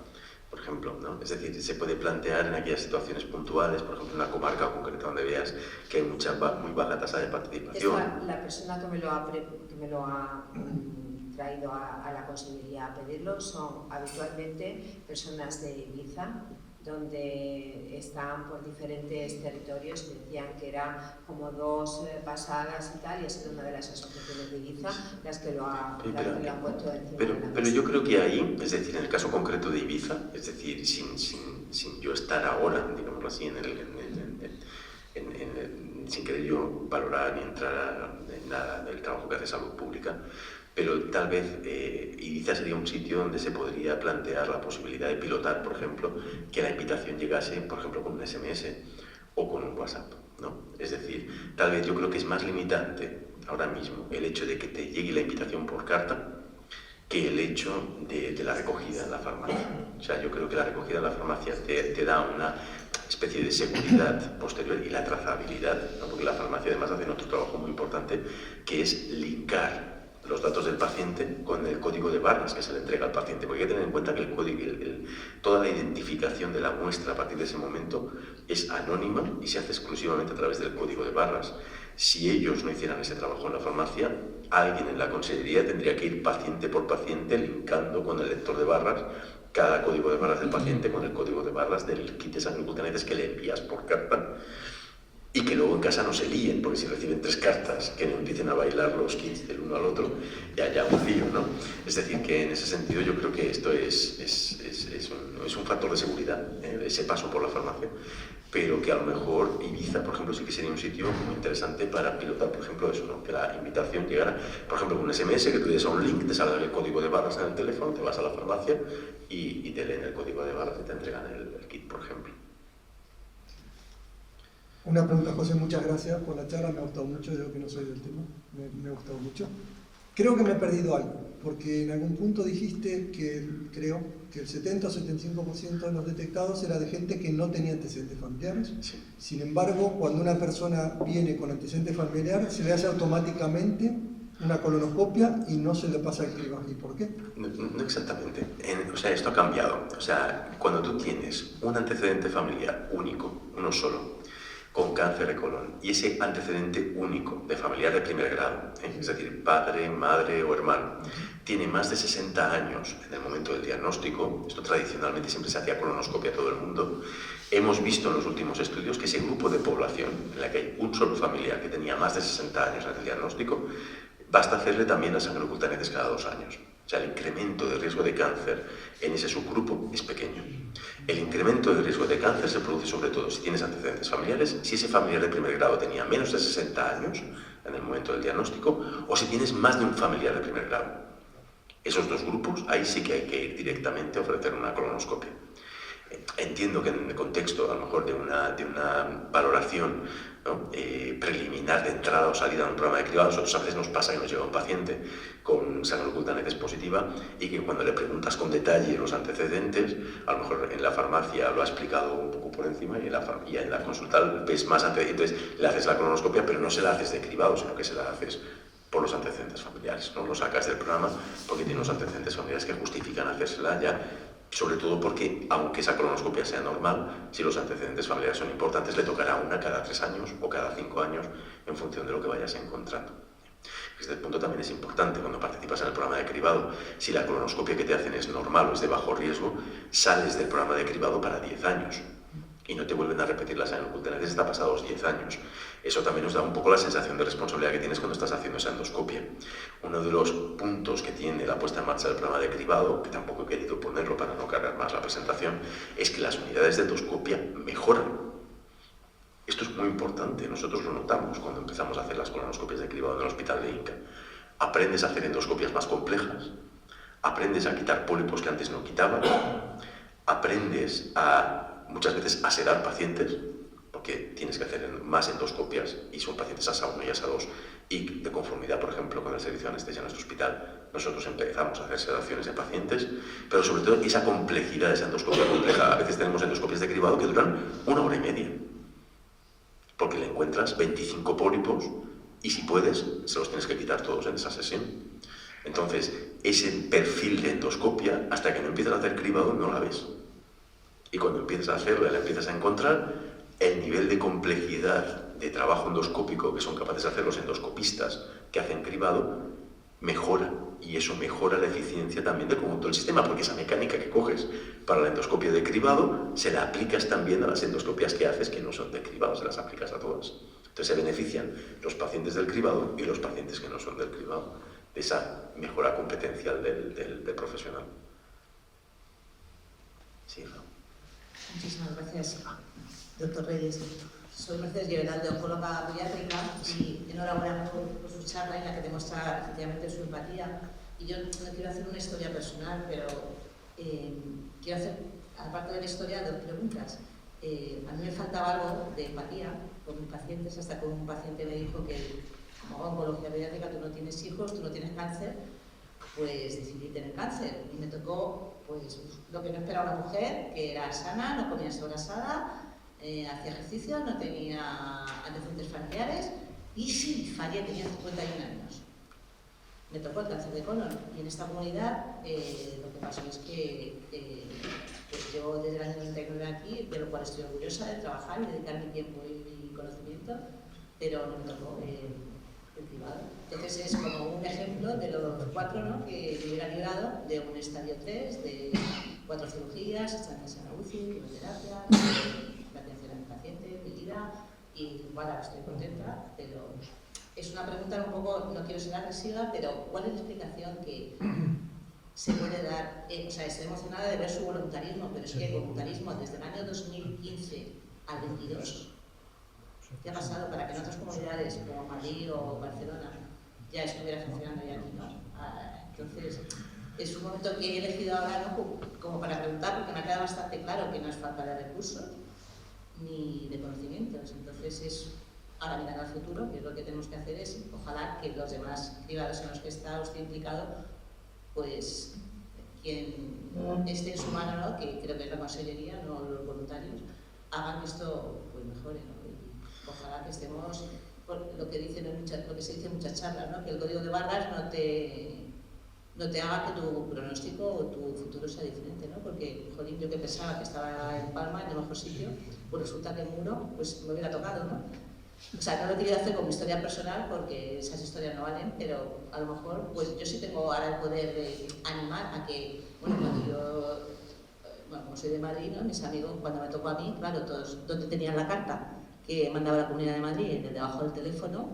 A: por ejemplo, ¿no? Es decir, se puede plantear en aquellas situaciones puntuales, por ejemplo, en una comarca concreta donde veas que hay muy baja tasa de participación.
G: La persona que me lo ha traído a la Consellería a pedirlo son habitualmente personas de Ibiza, donde están por diferentes territorios, y decían que era como 2 pasadas y tal, y ha sido una de las asociaciones de Ibiza las que lo han puesto encima de la mesa.
A: Pero yo creo que ahí, es decir, en el caso concreto de Ibiza, es decir, sin yo estar ahora, digámoslo así, sin querer yo valorar ni entrar en nada del trabajo que hace Salud Pública, pero tal vez Ibiza sería un sitio donde se podría plantear la posibilidad de pilotar, por ejemplo, que la invitación llegase, por ejemplo, con un SMS o con un WhatsApp, ¿no? Es decir, tal vez yo creo que es más limitante ahora mismo el hecho de que te llegue la invitación por carta que el hecho de la recogida en la farmacia. O sea, yo creo que la recogida en la farmacia te da una especie de seguridad posterior y la trazabilidad, ¿no? Porque la farmacia además hace otro trabajo muy importante, que es linkar los datos del paciente con el código de barras que se le entrega al paciente, porque hay que tener en cuenta que toda la identificación de la muestra a partir de ese momento es anónima y se hace exclusivamente a través del código de barras. Si ellos no hicieran ese trabajo en la farmacia, alguien en la consellería tendría que ir paciente por paciente linkando con el lector de barras cada código de barras del paciente con el código de barras del kit de sangre que le envías por carta, y que luego en casa no se líen, porque si reciben 3 cartas que no empiecen a bailar los kits del uno al otro, ya haya un lío, ¿no? Es decir, que en ese sentido yo creo que esto es un factor de seguridad, ese paso por la farmacia, pero que a lo mejor Ibiza, por ejemplo, sí que sería un sitio muy interesante para pilotar, por ejemplo, eso, ¿no? Que la invitación llegara, por ejemplo, con un SMS, que tú des a un link, te salga el código de barras en el teléfono, te vas a la farmacia y te leen el código de barras y te entregan el kit, por ejemplo.
I: Una pregunta, José, muchas gracias por la charla, me ha gustado mucho, yo que no soy del tema, me ha gustado mucho. Creo que me he perdido algo, porque en algún punto dijiste que creo que el 70 o 75% de los detectados era de gente que no tenía antecedentes familiares.
A: Sí.
I: Sin embargo, cuando una persona viene con antecedentes familiares, se le hace automáticamente una colonoscopia y no se le pasa el cribado. ¿Y por qué?
A: No exactamente. O sea, esto ha cambiado. O sea, cuando tú tienes un antecedente familiar único, uno solo, con cáncer de colon, y ese antecedente único de familiar de primer grado, es decir, padre, madre o hermano, tiene más de 60 años en el momento del diagnóstico, esto tradicionalmente siempre se hacía colonoscopia a todo el mundo, hemos visto en los últimos estudios que ese grupo de población, en la que hay un solo familiar que tenía más de 60 años en el diagnóstico, basta hacerle también la sangre oculta NETs cada 2 años. O sea, el incremento de riesgo de cáncer en ese subgrupo es pequeño. El incremento de riesgo de cáncer se produce sobre todo si tienes antecedentes familiares, si ese familiar de primer grado tenía menos de 60 años en el momento del diagnóstico, o si tienes más de un familiar de primer grado. Esos 2 grupos, ahí sí que hay que ir directamente a ofrecer una colonoscopia. Entiendo que en el contexto, a lo mejor, de una valoración, ¿no?, preliminar de entrada o salida de un programa de cribado, nosotros a veces nos pasa que nos llega un paciente con sangre oculta NETs positiva y que cuando le preguntas con detalle los antecedentes, a lo mejor en la farmacia lo ha explicado un poco por encima y en la consulta ves más antecedentes, entonces le haces la colonoscopia, pero no se la haces de cribado, sino que se la haces por los antecedentes familiares, ¿no? Lo sacas del programa porque tiene unos antecedentes familiares que justifican hacérsela ya, sobre todo porque, aunque esa colonoscopia sea normal, si los antecedentes familiares son importantes, le tocará una cada 3 años o cada 5 años en función de lo que vayas encontrando. Este punto también es importante cuando participas en el programa de cribado. Si la colonoscopia que te hacen es normal o es de bajo riesgo, sales del programa de cribado para 10 años y no te vuelven a repetir la sangre oculta NETs hasta pasados 10 años. Eso también nos da un poco la sensación de responsabilidad que tienes cuando estás haciendo esa endoscopia. Uno de los puntos que tiene la puesta en marcha del programa de cribado, que tampoco he querido ponerlo para no cargar más la presentación, es que las unidades de endoscopia mejoran. Esto es muy importante, nosotros lo notamos cuando empezamos a hacer las colonoscopias de cribado en el hospital de Inca. Aprendes a hacer endoscopias más complejas, aprendes a quitar pólipos que antes no quitabas, aprendes muchas veces a sedar pacientes, porque tienes que hacer más endoscopias y son pacientes ASA 1 y ASA 2, y de conformidad, por ejemplo, con el servicio de anestesia en nuestro hospital, nosotros empezamos a hacer sedaciones de pacientes, pero sobre todo esa complejidad de esa endoscopia compleja. A veces tenemos endoscopias de cribado que duran 1 hora y media, porque le encuentras 25 pólipos y si puedes, se los tienes que quitar todos en esa sesión. Entonces, ese perfil de endoscopia, hasta que no empiezas a hacer cribado, no la ves. Y cuando empiezas a hacerla, la empiezas a encontrar, el nivel de complejidad de trabajo endoscópico que son capaces de hacer los endoscopistas que hacen cribado, mejora. Y eso mejora la eficiencia también del conjunto del sistema, porque esa mecánica que coges para la endoscopia de cribado, se la aplicas también a las endoscopias que haces que no son de cribado, se las aplicas a todas. Entonces se benefician los pacientes del cribado y los pacientes que no son del cribado, de esa mejora competencial del profesional. Sí, ¿no?
J: Muchísimas gracias, doctor Reyes. Soy Mercedes Llevedal, de oncóloga pediátrica, y enhorabuena por su charla en la que demuestra efectivamente su empatía. Y yo no quiero hacer una historia personal, pero quiero hacer, aparte de la historia, 2 preguntas. A mí me faltaba algo de empatía con mis pacientes, hasta que un paciente me dijo que, como oncología pediátrica, tú no tienes hijos, tú no tienes cáncer, pues decidí tener cáncer. Y me tocó pues lo que no esperaba una mujer, que era sana, no comía sobrasada, hacía ejercicio, no tenía antecedentes familiares y sí, fallé, tenía 51 años. Me tocó el cáncer de colon y en esta comunidad lo que pasó es que pues yo desde el año 99 aquí, de lo cual estoy orgullosa de trabajar y dedicar mi tiempo y mi conocimiento, pero no me tocó el cribado. Entonces es como un ejemplo de los 4, ¿no?, que me hubiera librado de un estadio 3, de 4 cirugías, estancias en la UCI, quimioterapia, la atención a mi paciente, mi vida, y bueno, estoy contenta, pero es una pregunta un poco, no quiero ser agresiva, pero ¿cuál es la explicación que se puede dar? O sea, estoy emocionada de ver su voluntarismo, pero es que el voluntarismo desde el año 2015 al 22, ¿qué ha pasado para que en otras comunidades como Madrid o Barcelona ya estuviera funcionando ya aquí, ¿no? Entonces, es un momento que he elegido ahora, ¿no?, como para preguntar, porque me ha quedado bastante claro que no es falta de recursos, ni de conocimientos. Entonces es ahora mirar al futuro, que lo que tenemos que hacer es, ojalá que los demás cribados en los que está usted implicado, pues quien esté en su mano, ¿no?, que creo que es la consellería, no los voluntarios, hagan que esto pues mejore, ¿no? Y ojalá que estemos, por lo que dicen lo que se dice en muchas charlas, ¿no?, que el código de barras no te haga que tu pronóstico o tu futuro sea diferente, ¿no? Porque, jolín, yo que pensaba que estaba en Palma, en el mejor sitio, pues resulta que en Muro pues me hubiera tocado, ¿no? O sea, no lo he querido hacer como historia personal porque esas historias no valen, pero a lo mejor pues yo sí tengo ahora el poder de animar a que, bueno, cuando yo, como soy de Madrid, ¿no?, mis amigos, cuando me tocó a mí, claro, todos, ¿dónde tenían la carta que mandaba la Comunidad de Madrid? Debajo del teléfono,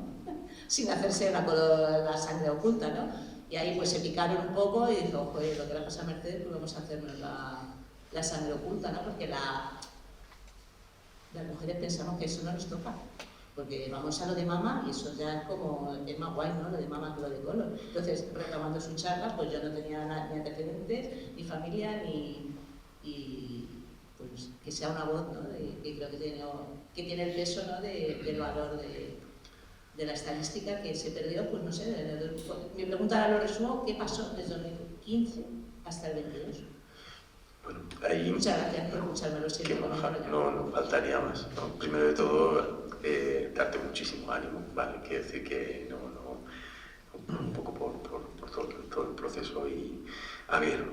J: sin hacerse la sangre oculta, ¿no? Y ahí pues se picaron un poco y dijo, joder, lo que le pasa a Mercedes, pues vamos a hacernos la sangre oculta, ¿no? Porque las mujeres pensamos que eso no nos toca. Porque vamos a lo de mama y eso ya es como, es más guay, ¿no?, lo de mama que lo de colon. Entonces, reclamando su charla, pues yo no tenía ni antecedentes, ni familia, y pues que sea una voz, ¿no?, que creo que tiene el peso, ¿no?, del valor de la estadística que se perdió, pues no sé, mi pregunta ahora lo resumo, ¿qué pasó desde 2015 hasta el 22?
A: Bueno, ahí...
J: Muchas gracias por escucharme, lo siento.
A: No faltaría más, ¿no? Primero de todo, darte muchísimo ánimo, ¿vale? Quiero decir que un poco por todo el proceso. Y, a ver,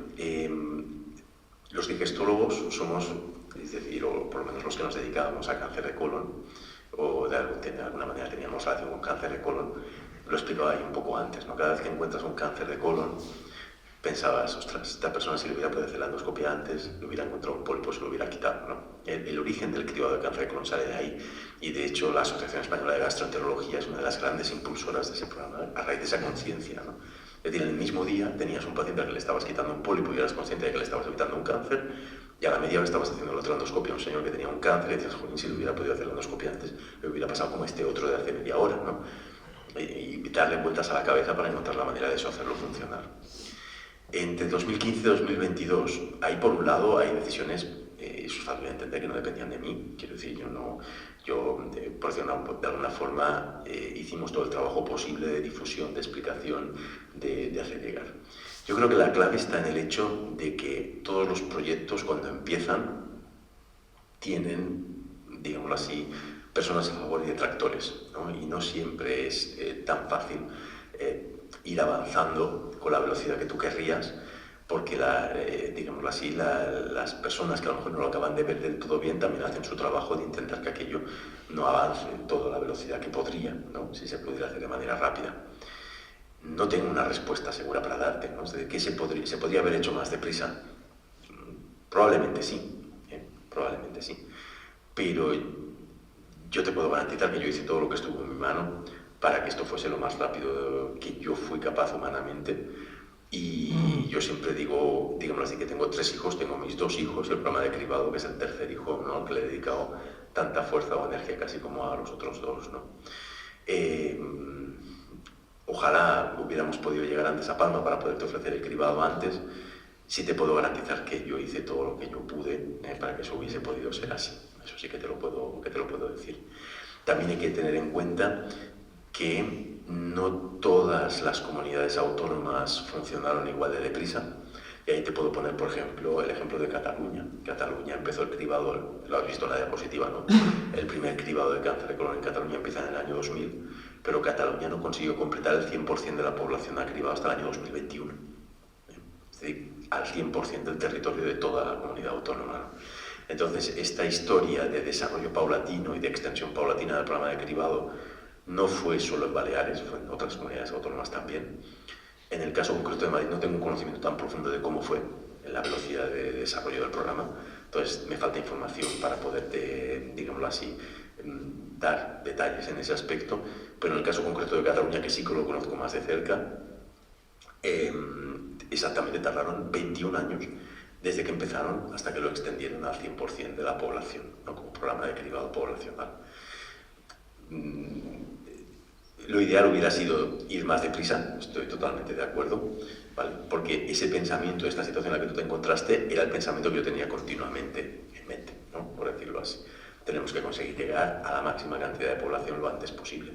A: los digestólogos somos, es decir, o por lo menos los que nos dedicábamos a cáncer de colon, o de alguna manera teníamos relación con cáncer de colon, lo explicaba ahí un poco antes, ¿no? Cada vez que encuentras un cáncer de colon, pensabas, ostras, esta persona si le hubiera podido hacer la endoscopia antes, le hubiera encontrado un pólipo, se lo hubiera quitado, ¿no? El origen del cribado de cáncer de colon sale de ahí, y de hecho la Asociación Española de Gastroenterología es una de las grandes impulsoras de ese programa, a raíz de esa conciencia, ¿no? Es decir, en el mismo día tenías un paciente al que le estabas quitando un pólipo y eras consciente de que le estabas evitando un cáncer, y a la media hora estabas haciendo la otra endoscopia a un señor que tenía un cáncer y decías, joder, si le hubiera podido hacer la endoscopia antes, le hubiera pasado como este otro de hace media hora, ¿no? Y darle vueltas a la cabeza para encontrar la manera de eso hacerlo funcionar. Entre 2015 y 2022, ahí por un lado hay decisiones, eso es fácil de entender, que no dependían de mí. Quiero decir, por decirlo de alguna forma, hicimos todo el trabajo posible de difusión, de explicación, de hacer llegar. Yo creo que la clave está en el hecho de que todos los proyectos, cuando empiezan, tienen, digámoslo así, personas a favor y detractores, ¿no? Y no siempre es tan fácil ir avanzando con la velocidad que tú querrías, porque digámoslo así, las personas que a lo mejor no lo acaban de ver del todo bien también hacen su trabajo de intentar que aquello no avance en toda la velocidad que podría, ¿no?, si se pudiera hacer de manera rápida. No tengo una respuesta segura para darte, ¿no? ¿Qué se podría haber hecho más deprisa? Probablemente sí, probablemente sí, pero yo te puedo garantizar que yo hice todo lo que estuvo en mi mano para que esto fuese lo más rápido que yo fui capaz humanamente. Y yo siempre digo, digámoslo así, que tengo 3 hijos, tengo mis 2 hijos, el programa de cribado, que es el tercer hijo, ¿no?, que le he dedicado tanta fuerza o energía casi como a los otros 2, ¿no? Ojalá hubiéramos podido llegar antes a Palma para poderte ofrecer el cribado antes. Sí te puedo garantizar que yo hice todo lo que yo pude para que eso hubiese podido ser así. Eso sí que te lo puedo decir. También hay que tener en cuenta que no todas las comunidades autónomas funcionaron igual de deprisa. Y ahí te puedo poner, por ejemplo, el ejemplo de Cataluña. Cataluña empezó el cribado, lo has visto en la diapositiva, ¿no? El primer cribado de cáncer de colon en Cataluña empieza en el año 2000, pero Cataluña no consiguió completar el 100% de la población a cribado hasta el año 2021. Es decir, al 100% del territorio de toda la comunidad autónoma, ¿no? Entonces, esta historia de desarrollo paulatino y de extensión paulatina del programa de cribado no fue solo en Baleares, fue en otras comunidades autónomas también. En el caso concreto de Madrid no tengo un conocimiento tan profundo de cómo fue en la velocidad de desarrollo del programa, entonces me falta información para poderte, digámoslo así, dar detalles en ese aspecto, pero en el caso concreto de Cataluña, que sí que lo conozco más de cerca, exactamente tardaron 21 años desde que empezaron hasta que lo extendieron al 100% de la población, ¿no?, como programa de cribado poblacional. Lo ideal hubiera sido ir más deprisa, estoy totalmente de acuerdo, ¿vale?, porque ese pensamiento, esta situación en la que tú te encontraste, era el pensamiento que yo tenía continuamente en mente, ¿no?, por decirlo así. tenemos que conseguir llegar a la máxima cantidad de población lo antes posible.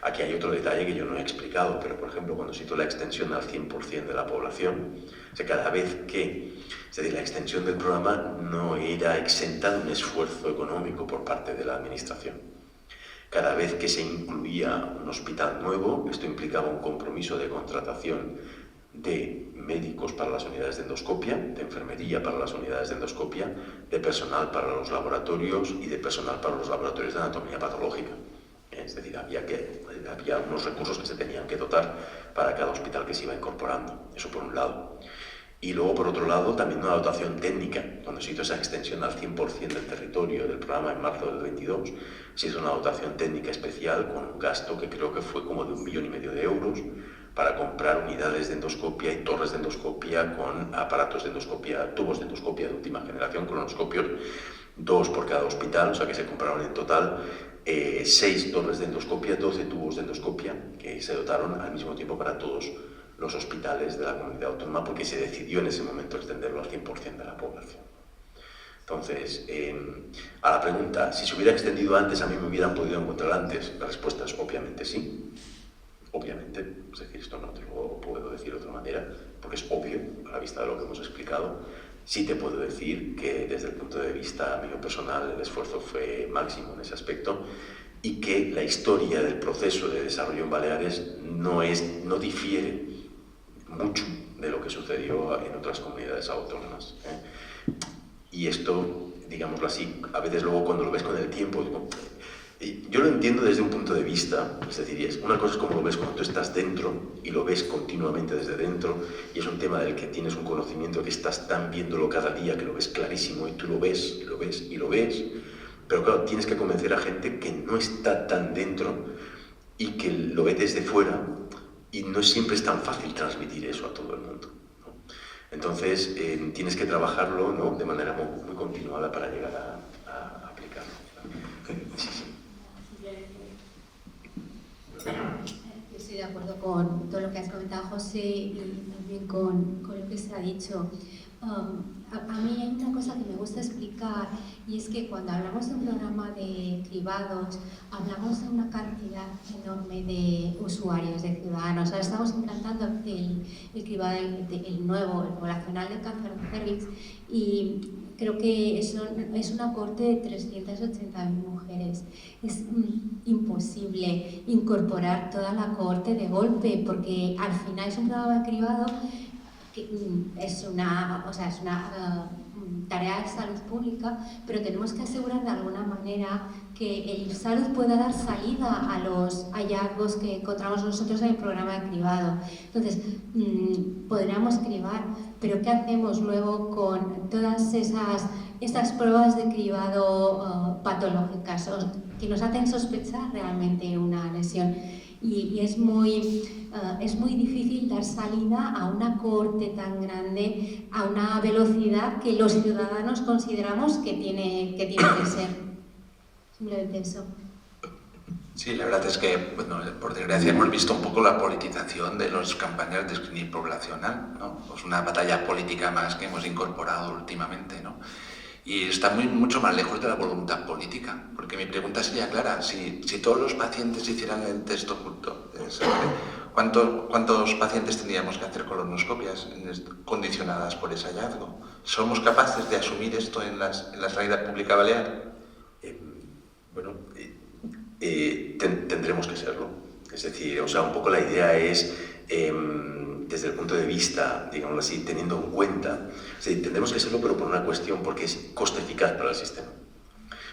A: Aquí hay otro detalle que yo no he explicado, pero por ejemplo, cuando cito la extensión al 100% de la población, o sea, cada vez que, es decir, la extensión del programa no era exenta de un esfuerzo económico por parte de la administración. Cada vez que se incluía un hospital nuevo, esto implicaba un compromiso de contratación de médicos para las unidades de endoscopia, de enfermería para las unidades de endoscopia, de personal para los laboratorios y de personal para los laboratorios de anatomía patológica. Es decir, había unos recursos que se tenían que dotar para cada hospital que se iba incorporando, eso por un lado. Y luego, por otro lado, también una dotación técnica. Cuando se hizo esa extensión al 100% del territorio del programa en marzo del 22, se hizo una dotación técnica especial con un gasto que creo que fue como de 1,5 millones de euros para comprar unidades de endoscopia y torres de endoscopia con aparatos de endoscopia, tubos de endoscopia de última generación, colonoscopios, 2 por cada hospital, o sea que se compraron en total 6 torres de endoscopia, 12 tubos de endoscopia que se dotaron al mismo tiempo para todos los hospitales de la comunidad autónoma, porque se decidió en ese momento extenderlo al 100% de la población. Entonces, a la pregunta, si se hubiera extendido antes, ¿a mí me hubieran podido encontrar antes? La respuesta es obviamente sí. Obviamente, es decir, esto no te lo puedo decir de otra manera, porque es obvio, a la vista de lo que hemos explicado. Sí te puedo decir que desde el punto de vista mío personal el esfuerzo fue máximo en ese aspecto y que la historia del proceso de desarrollo en Baleares no difiere mucho de lo que sucedió en otras comunidades autónomas. Y esto, digámoslo así, a veces luego cuando lo ves con el tiempo, yo lo entiendo desde un punto de vista, es decir, una cosa es como lo ves cuando tú estás dentro y lo ves continuamente desde dentro y es un tema del que tienes un conocimiento que estás tan viéndolo cada día que lo ves clarísimo y tú lo ves, y lo ves, y lo ves, pero claro, tienes que convencer a gente que no está tan dentro y que lo ve desde fuera y no siempre es tan fácil transmitir eso a todo el mundo, ¿no? Entonces tienes que trabajarlo, ¿no?, de manera muy continuada para llegar a aplicarlo. Sí, sí.
K: Yo estoy de acuerdo con todo lo que has comentado, José, y también con lo que se ha dicho. A mí hay una cosa que me gusta explicar y es que cuando hablamos de un programa de cribados hablamos de una cantidad enorme de usuarios, de ciudadanos. Ahora estamos implantando el cribado, el nuevo, el poblacional del cáncer de cervix, y creo que eso es una cohorte de 380.000 mujeres. Es imposible incorporar toda la cohorte de golpe porque al final es un programa de cribado que es una tarea de salud pública, pero tenemos que asegurar de alguna manera que el salud pueda dar salida a los hallazgos que encontramos nosotros en el programa de cribado. Entonces, podríamos cribar, pero ¿qué hacemos luego con todas esas pruebas de cribado patológicas que nos hacen sospechar realmente una lesión? Y es muy difícil dar salida a una cohorte tan grande, a una velocidad que los ciudadanos consideramos que tiene que ser. Simplemente eso.
B: Sí, la verdad es que, bueno, por desgracia hemos visto un poco la politización de las campañas de screening poblacional, ¿no? Pues una batalla política más que hemos incorporado últimamente, ¿no? Y está mucho más lejos de la voluntad política, porque mi pregunta sería clara: si todos los pacientes hicieran el test oculto de sangre, ¿cuántos pacientes tendríamos que hacer colonoscopias condicionadas por ese hallazgo? ¿Somos capaces de asumir esto en la sanidad pública balear?
A: Tendremos que serlo. Es decir, o sea, un poco la idea es, desde el punto de vista, digámoslo así, teniendo en cuenta, tendremos que serlo, pero por una cuestión, porque es coste eficaz para el sistema.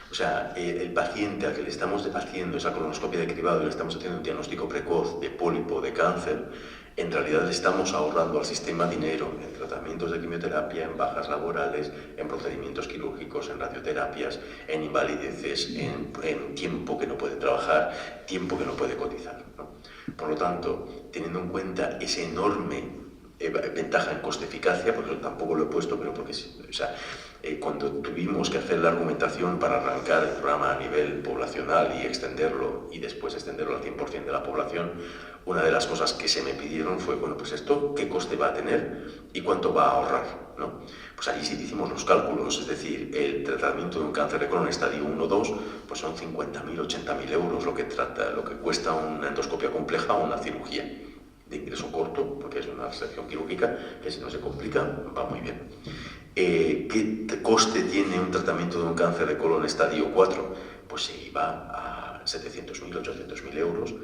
A: O sea, el paciente al que le estamos haciendo esa colonoscopia de cribado y le estamos haciendo un diagnóstico precoz de pólipo, de cáncer, en realidad le estamos ahorrando al sistema dinero en tratamientos de quimioterapia, en bajas laborales, en procedimientos quirúrgicos, en radioterapias, en invalideces, en tiempo que no puede trabajar, tiempo que no puede cotizar, ¿no? Por lo tanto, teniendo en cuenta ese enorme ventaja en coste-eficacia, porque eso tampoco lo he puesto, pero porque o sea, cuando tuvimos que hacer la argumentación para arrancar el programa a nivel poblacional y extenderlo, y después extenderlo al 100% de la población, una de las cosas que se me pidieron fue, bueno, pues esto, ¿qué coste va a tener y cuánto va a ahorrar, ¿no? Pues allí sí hicimos los cálculos, es decir, el tratamiento de un cáncer de colon estadio 1 o 2, pues son 50.000, 80.000 euros lo que cuesta una endoscopia compleja o una cirugía de ingreso corto, porque es una resección quirúrgica que si no se complica va muy bien. ¿Qué coste tiene un tratamiento de un cáncer de colon estadio 4? Pues se iba a 700.000, 800.000 euros.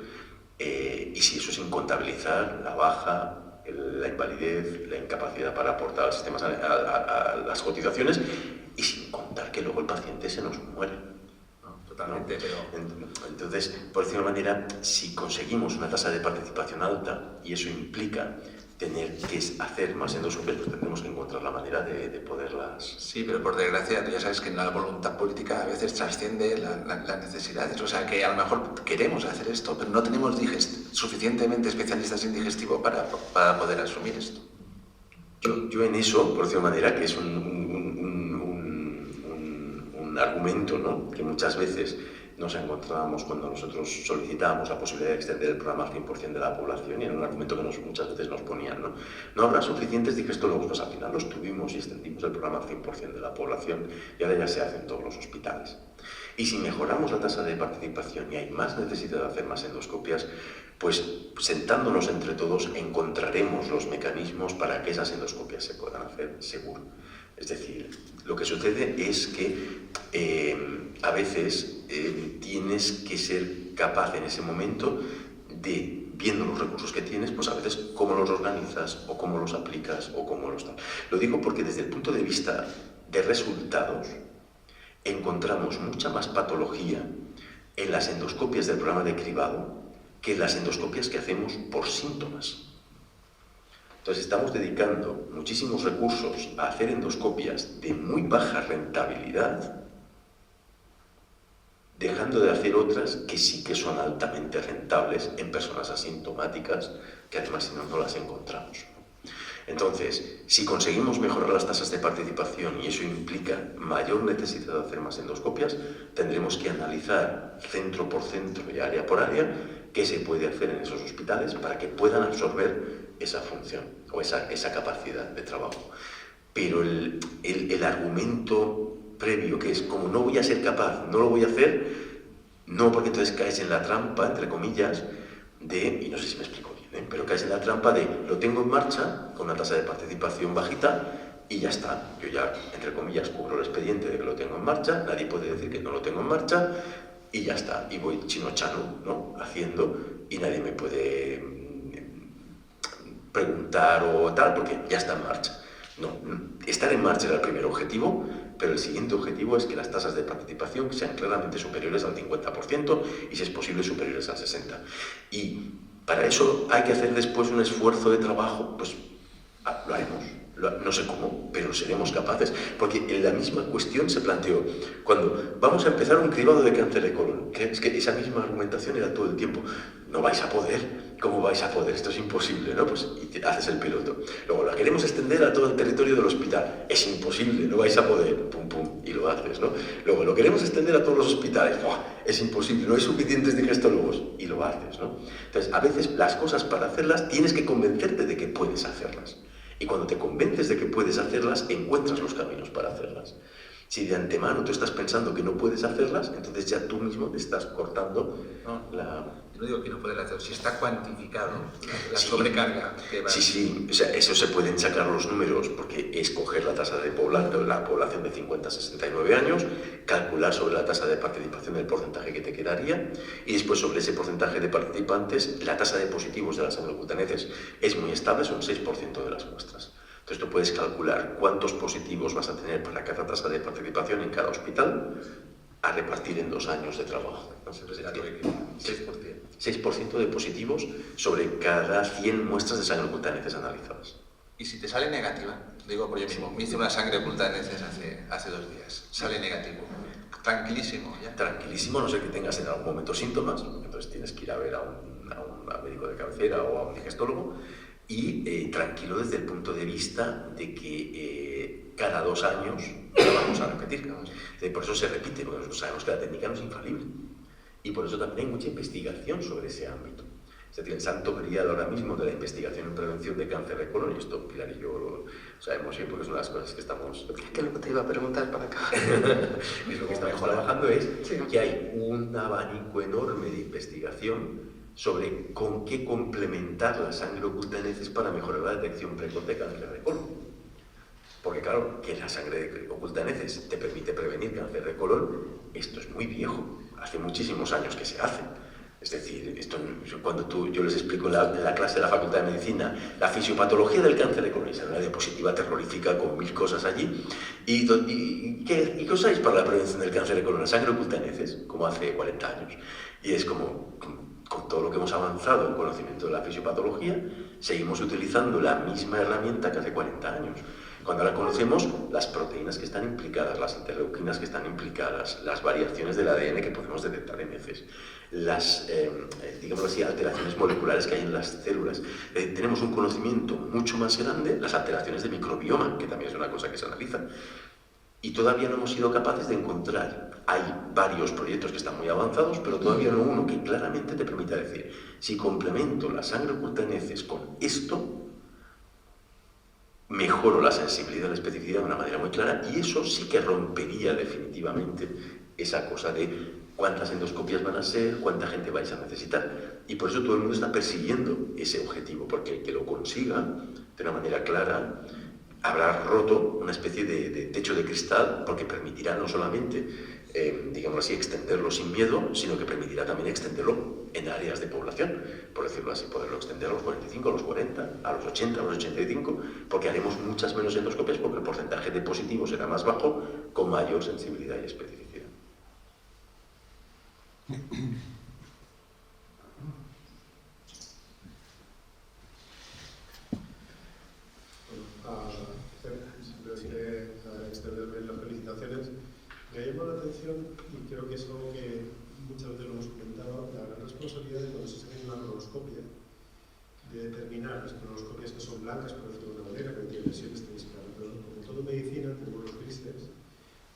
A: Y si eso sin contabilizar la baja, la invalidez, la incapacidad para aportar al sistema a las cotizaciones, y sin contar que luego el paciente se nos muere.
B: Totalmente, pero...
A: Entonces, por decirlo de una manera, si conseguimos una tasa de participación alta, y eso implica tener que hacer más endoscopias, pues tendremos que encontrar la manera de poderlas...
B: Sí, pero por desgracia, tú ya sabes que la voluntad política a veces trasciende las necesidades. O sea, que a lo mejor queremos hacer esto, pero no tenemos suficientemente especialistas en digestivo para poder asumir esto.
A: Yo en eso, por decirlo de una manera, que es un argumento, ¿no?, que muchas veces nos encontrábamos cuando nosotros solicitábamos la posibilidad de extender el programa al 100% de la población, y era un argumento que muchas veces nos ponían, ¿no? No habrá suficientes digestólogos, pues al final los tuvimos y extendimos el programa al 100% de la población, y ahora ya se hace en todos los hospitales. Y si mejoramos la tasa de participación y hay más necesidad de hacer más endoscopias, pues sentándonos entre todos encontraremos los mecanismos para que esas endoscopias se puedan hacer seguro. Es decir, lo que sucede es que a veces tienes que ser capaz en ese momento de, viendo los recursos que tienes, pues a veces cómo los organizas o cómo los aplicas o cómo los tal. Lo digo porque desde el punto de vista de resultados encontramos mucha más patología en las endoscopias del programa de cribado que en las endoscopias que hacemos por síntomas. Entonces estamos dedicando muchísimos recursos a hacer endoscopias de muy baja rentabilidad, dejando de hacer otras que sí que son altamente rentables en personas asintomáticas, que además si no, no las encontramos. Entonces, si conseguimos mejorar las tasas de participación y eso implica mayor necesidad de hacer más endoscopias, tendremos que analizar centro por centro y área por área qué se puede hacer en esos hospitales para que puedan absorber esa función o esa capacidad de trabajo. Pero el argumento previo, que es como no voy a ser capaz, no lo voy a hacer, no, porque entonces caes en la trampa, entre comillas, y no sé si me explico bien, pero caes en la trampa de lo tengo en marcha con una tasa de participación bajita y ya está. Yo ya, entre comillas, cubro el expediente de que lo tengo en marcha, nadie puede decir que no lo tengo en marcha y ya está. Y voy chino-chano, ¿no?, haciendo, y nadie me puede preguntar o tal, porque ya está en marcha. No, estar en marcha era el primer objetivo, pero el siguiente objetivo es que las tasas de participación sean claramente superiores al 50% y, si es posible, superiores al 60%. Y para eso hay que hacer después un esfuerzo de trabajo, pues lo haremos. No sé cómo, pero seremos capaces, porque en la misma cuestión se planteó cuando vamos a empezar un cribado de cáncer de colon, que es que esa misma argumentación era todo el tiempo: no vais a poder, ¿cómo vais a poder? Esto es imposible, ¿no? Pues y te haces el piloto. Luego la queremos extender a todo el territorio del hospital, es imposible, no vais a poder, pum pum, y lo haces, ¿no? Luego lo queremos extender a todos los hospitales, ¡buah!, es imposible, no hay suficientes digestólogos, y lo haces, ¿no? Entonces, a veces las cosas, para hacerlas tienes que convencerte de que puedes hacerlas. Y cuando te convences de que puedes hacerlas, encuentras los caminos para hacerlas. Si de antemano tú estás pensando que no puedes hacerlas, entonces ya tú mismo te estás cortando la...
B: Yo no digo que no puedas hacerlo, si está cuantificado la sobrecarga que va...
A: Sí, o sea, eso se pueden sacar los números, porque es coger la tasa de la población de 50 a 69 años, calcular sobre la tasa de participación el porcentaje que te quedaría, y después sobre ese porcentaje de participantes, la tasa de positivos de las sanglocutaneces es muy estable, son 6% de las muestras. Entonces tú puedes calcular cuántos positivos vas a tener para cada tasa de participación en cada hospital, a repartir en 2 años de trabajo. ¿No? 6% de positivos sobre cada 100 muestras de sanglocutaneces analizadas.
B: ¿Y si te sale negativa? Digo por yo mismo, me hice una sanglocutaneces hace 2 días, sale negativo. Tranquilísimo, ¿ya?
A: Tranquilísimo, no sé que tengas en algún momento síntomas, entonces tienes que ir a ver a un médico de cabecera o a un digestólogo, y tranquilo desde el punto de vista de que cada 2 años lo vamos a repetir. Por eso se repite, porque sabemos que la técnica no es infalible. Y por eso también hay mucha investigación sobre ese ámbito. Es decir, el santo grial ahora mismo de la investigación en prevención de cáncer de colon, y esto Pilar y yo lo sabemos bien porque es una de las cosas que estamos...
C: Que lo que te iba a preguntar para acá.
A: Es lo que estamos trabajando es que hay un abanico enorme de investigación sobre con qué complementar la sangre oculta en heces para mejorar la detección precoz de cáncer de colon. Porque claro, que la sangre oculta en heces te permite prevenir cáncer de colon, esto es muy viejo, hace muchísimos años que se hace. Es decir, esto, cuando yo les explico en la clase de la Facultad de Medicina la fisiopatología del cáncer de colon, y sale una diapositiva terrorífica con 1000 cosas allí, ¿y qué usáis para la prevención del cáncer de colon? La sangre oculta en heces, como hace 40 años. Y es como, con todo lo que hemos avanzado en conocimiento de la fisiopatología, seguimos utilizando la misma herramienta que hace 40 años. Cuando ahora conocemos las proteínas que están implicadas, las interleuquinas que están implicadas, las variaciones del ADN que podemos detectar en heces, las, digamos así, alteraciones moleculares que hay en las células. Tenemos un conocimiento mucho más grande, las alteraciones de microbioma, que también es una cosa que se analiza, y todavía no hemos sido capaces de encontrar. Hay varios proyectos que están muy avanzados, pero todavía no uno que claramente te permita decir, si complemento la sangre oculta en heces con esto, mejoro la sensibilidad y la especificidad de una manera muy clara, y eso sí que rompería definitivamente esa cosa de cuántas endoscopias van a ser, cuánta gente vais a necesitar. Y por eso todo el mundo está persiguiendo ese objetivo, porque el que lo consiga de una manera clara habrá roto una especie de techo de cristal, porque permitirá no solamente, digamos así, extenderlo sin miedo, sino que permitirá también extenderlo en áreas de población, por decirlo así, poderlo extender a los 45, a los 40, a los 80, a los 85, porque haremos muchas menos endoscopias porque el porcentaje de positivos será más bajo, con mayor sensibilidad y especificidad.
L: Extenderme las felicitaciones. Me llama la atención, y creo que es algo que muchas veces lo hemos comentado, la gran responsabilidad de cuando se hace una colonoscopia, de determinar las colonoscopias que son blancas, por decirlo de una manera, que no tienen lesiones, tenéis claro, pero como en toda medicina tenemos los grises,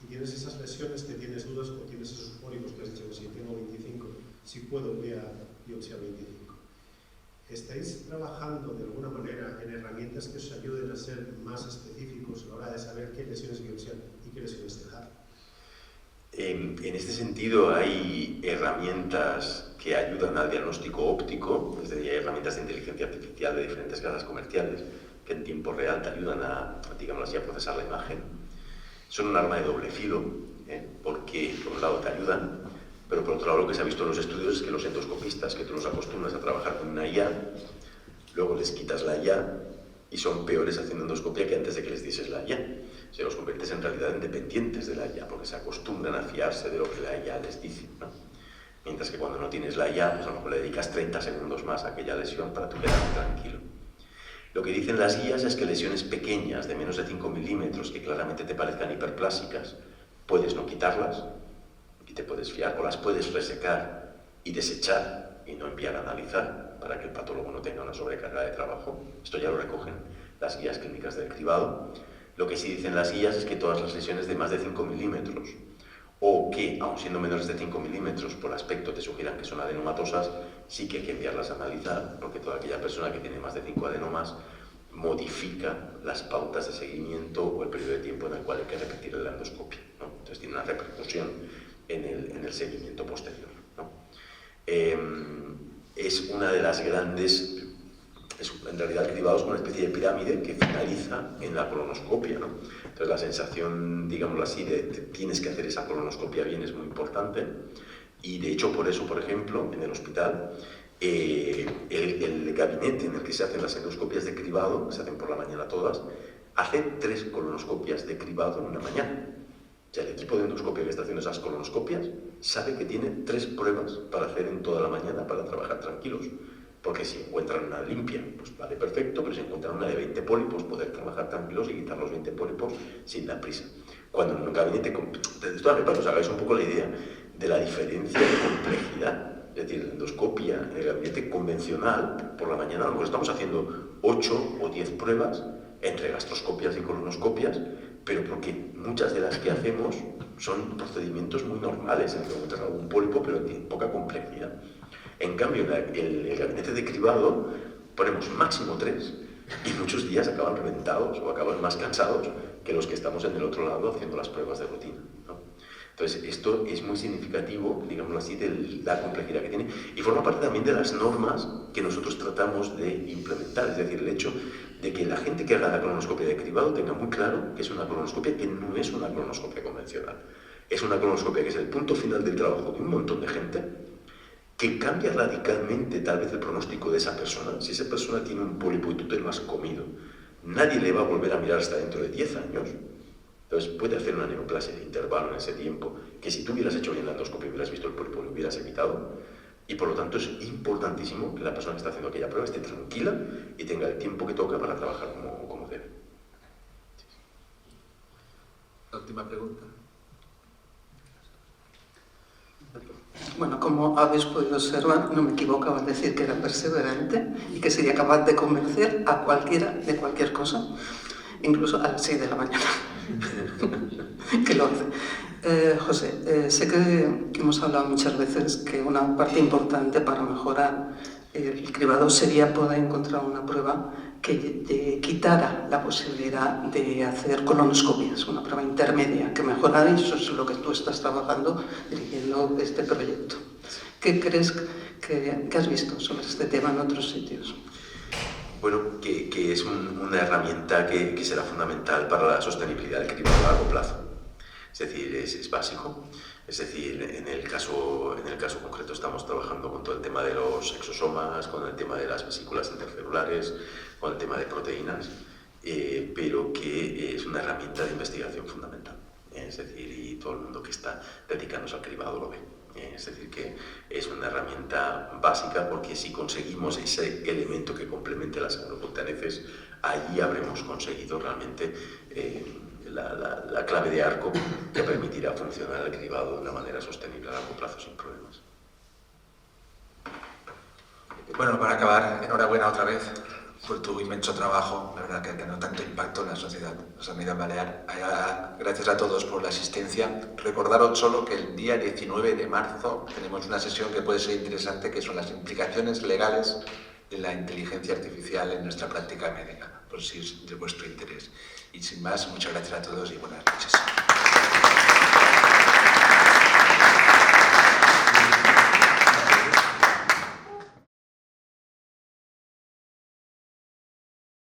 L: y tienes esas lesiones que tienes dudas, o tienes esos pólipos que has dicho, si tengo 25, si puedo, voy a biopsia 25. ¿Estáis trabajando de alguna manera en herramientas que os ayuden a ser más específicos a la hora de saber qué lesiones biopsiar y qué lesiones dejar?
A: En este sentido hay herramientas que ayudan al diagnóstico óptico, es decir, hay herramientas de inteligencia artificial de diferentes casas comerciales que en tiempo real te ayudan a, digamos así, a procesar la imagen. Son un arma de doble filo, porque por un lado te ayudan, pero por otro lado lo que se ha visto en los estudios es que los endoscopistas, que tú los acostumbras a trabajar con una IA, luego les quitas la IA y son peores haciendo endoscopia que antes de que les dieses la IA. Se los conviertes en realidad en dependientes de la IA, porque se acostumbran a fiarse de lo que la IA les dice, ¿no? Mientras que cuando no tienes la IA, pues a lo mejor le dedicas 30 segundos más a aquella lesión para tú quedarte tranquilo. Lo que dicen las guías es que lesiones pequeñas, de menos de 5 milímetros, que claramente te parezcan hiperplásicas, puedes no quitarlas y te puedes fiar, o las puedes resecar y desechar y no enviar a analizar para que el patólogo no tenga una sobrecarga de trabajo. Esto ya lo recogen las guías clínicas del cribado. Lo que sí dicen las guías es que todas las lesiones de más de 5 milímetros o que, aun siendo menores de 5 milímetros, por aspecto te sugieran que son adenomatosas, sí que hay que enviarlas a analizar, porque toda aquella persona que tiene más de 5 adenomas modifica las pautas de seguimiento o el periodo de tiempo en el cual hay que repetir la endoscopia, ¿no? Entonces tiene una repercusión en el seguimiento posterior, ¿no? Es una de las grandes... en realidad el cribado es una especie de pirámide que finaliza en la colonoscopia, ¿no? Entonces la sensación, digámoslo así, de tienes que hacer esa colonoscopia bien es muy importante, y de hecho por eso, por ejemplo, en el hospital el gabinete en el que se hacen las endoscopias de cribado, que se hacen por la mañana todas, hace 3 colonoscopias de cribado en una mañana. O sea, el equipo de endoscopia que está haciendo esas colonoscopias sabe que tiene 3 pruebas para hacer en toda la mañana para trabajar tranquilos. Porque si encuentran una limpia, pues vale perfecto, pero si encuentran una de 20 pólipos, poder trabajar tranquilos y quitar los 20 pólipos sin dar prisa. Cuando en un gabinete, esto para que os hagáis un poco la idea de la diferencia de complejidad. Es decir, la endoscopia en el gabinete convencional, por la mañana, a lo mejor estamos haciendo 8 o 10 pruebas entre gastroscopias y colonoscopias, pero porque muchas de las que hacemos son procedimientos muy normales, en que encuentras algún pólipo, pero tiene poca complejidad. En cambio, en el gabinete de cribado ponemos máximo 3 y muchos días acaban reventados o acaban más cansados que los que estamos en el otro lado haciendo las pruebas de rutina, ¿no? Entonces, esto es muy significativo, digámoslo así, de la complejidad que tiene y forma parte también de las normas que nosotros tratamos de implementar, es decir, el hecho de que la gente que haga la colonoscopia de cribado tenga muy claro que es una colonoscopia que no es una colonoscopia convencional. Es una colonoscopia que es el punto final del trabajo de un montón de gente, que cambia radicalmente tal vez el pronóstico de esa persona. Si esa persona tiene un pólipo y tú te lo has comido, nadie le va a volver a mirar hasta dentro de 10 años. Entonces puede hacer una neoplasia de intervalo en ese tiempo, que si tú hubieras hecho bien la endoscopia y hubieras visto el pólipo, lo hubieras evitado. Y por lo tanto es importantísimo que la persona que está haciendo aquella prueba esté tranquila y tenga el tiempo que toca para trabajar como debe.
B: La última pregunta.
C: Bueno, como habéis podido observar, no me equivocaba al decir que era perseverante y que sería capaz de convencer a cualquiera de cualquier cosa, incluso a las 6 de la mañana, que lo hace. José, sé que hemos hablado muchas veces que una parte importante para mejorar el cribado sería poder encontrar una prueba que quitara la posibilidad de hacer colonoscopias, una prueba intermedia que mejorara, y eso es lo que tú estás trabajando dirigiendo este proyecto. ¿Qué crees que has visto sobre este tema en otros sitios?
A: Bueno, que es una herramienta que será fundamental para la sostenibilidad del cribado a largo plazo. Es decir, es básico. Es decir, en el caso concreto estamos trabajando con todo el tema de los exosomas, con el tema de las vesículas intercelulares, con el tema de proteínas, pero que es una herramienta de investigación fundamental. Es decir, y todo el mundo que está dedicándose al cribado lo ve. Es decir, que es una herramienta básica, porque si conseguimos ese elemento que complemente las agroglucaneses, allí habremos conseguido realmente la clave de arco que permitirá funcionar el cribado de una manera sostenible a largo plazo sin problemas.
B: Bueno, para acabar, enhorabuena otra vez por tu inmenso trabajo, la verdad que ha tenido tanto impacto en la sociedad, la sanidad balear. Gracias a todos por la asistencia. Recordaros solo que el día 19 de marzo tenemos una sesión que puede ser interesante, que son las implicaciones legales de la inteligencia artificial en nuestra práctica médica, por si es de vuestro interés. Y sin más, muchas gracias a todos y buenas noches.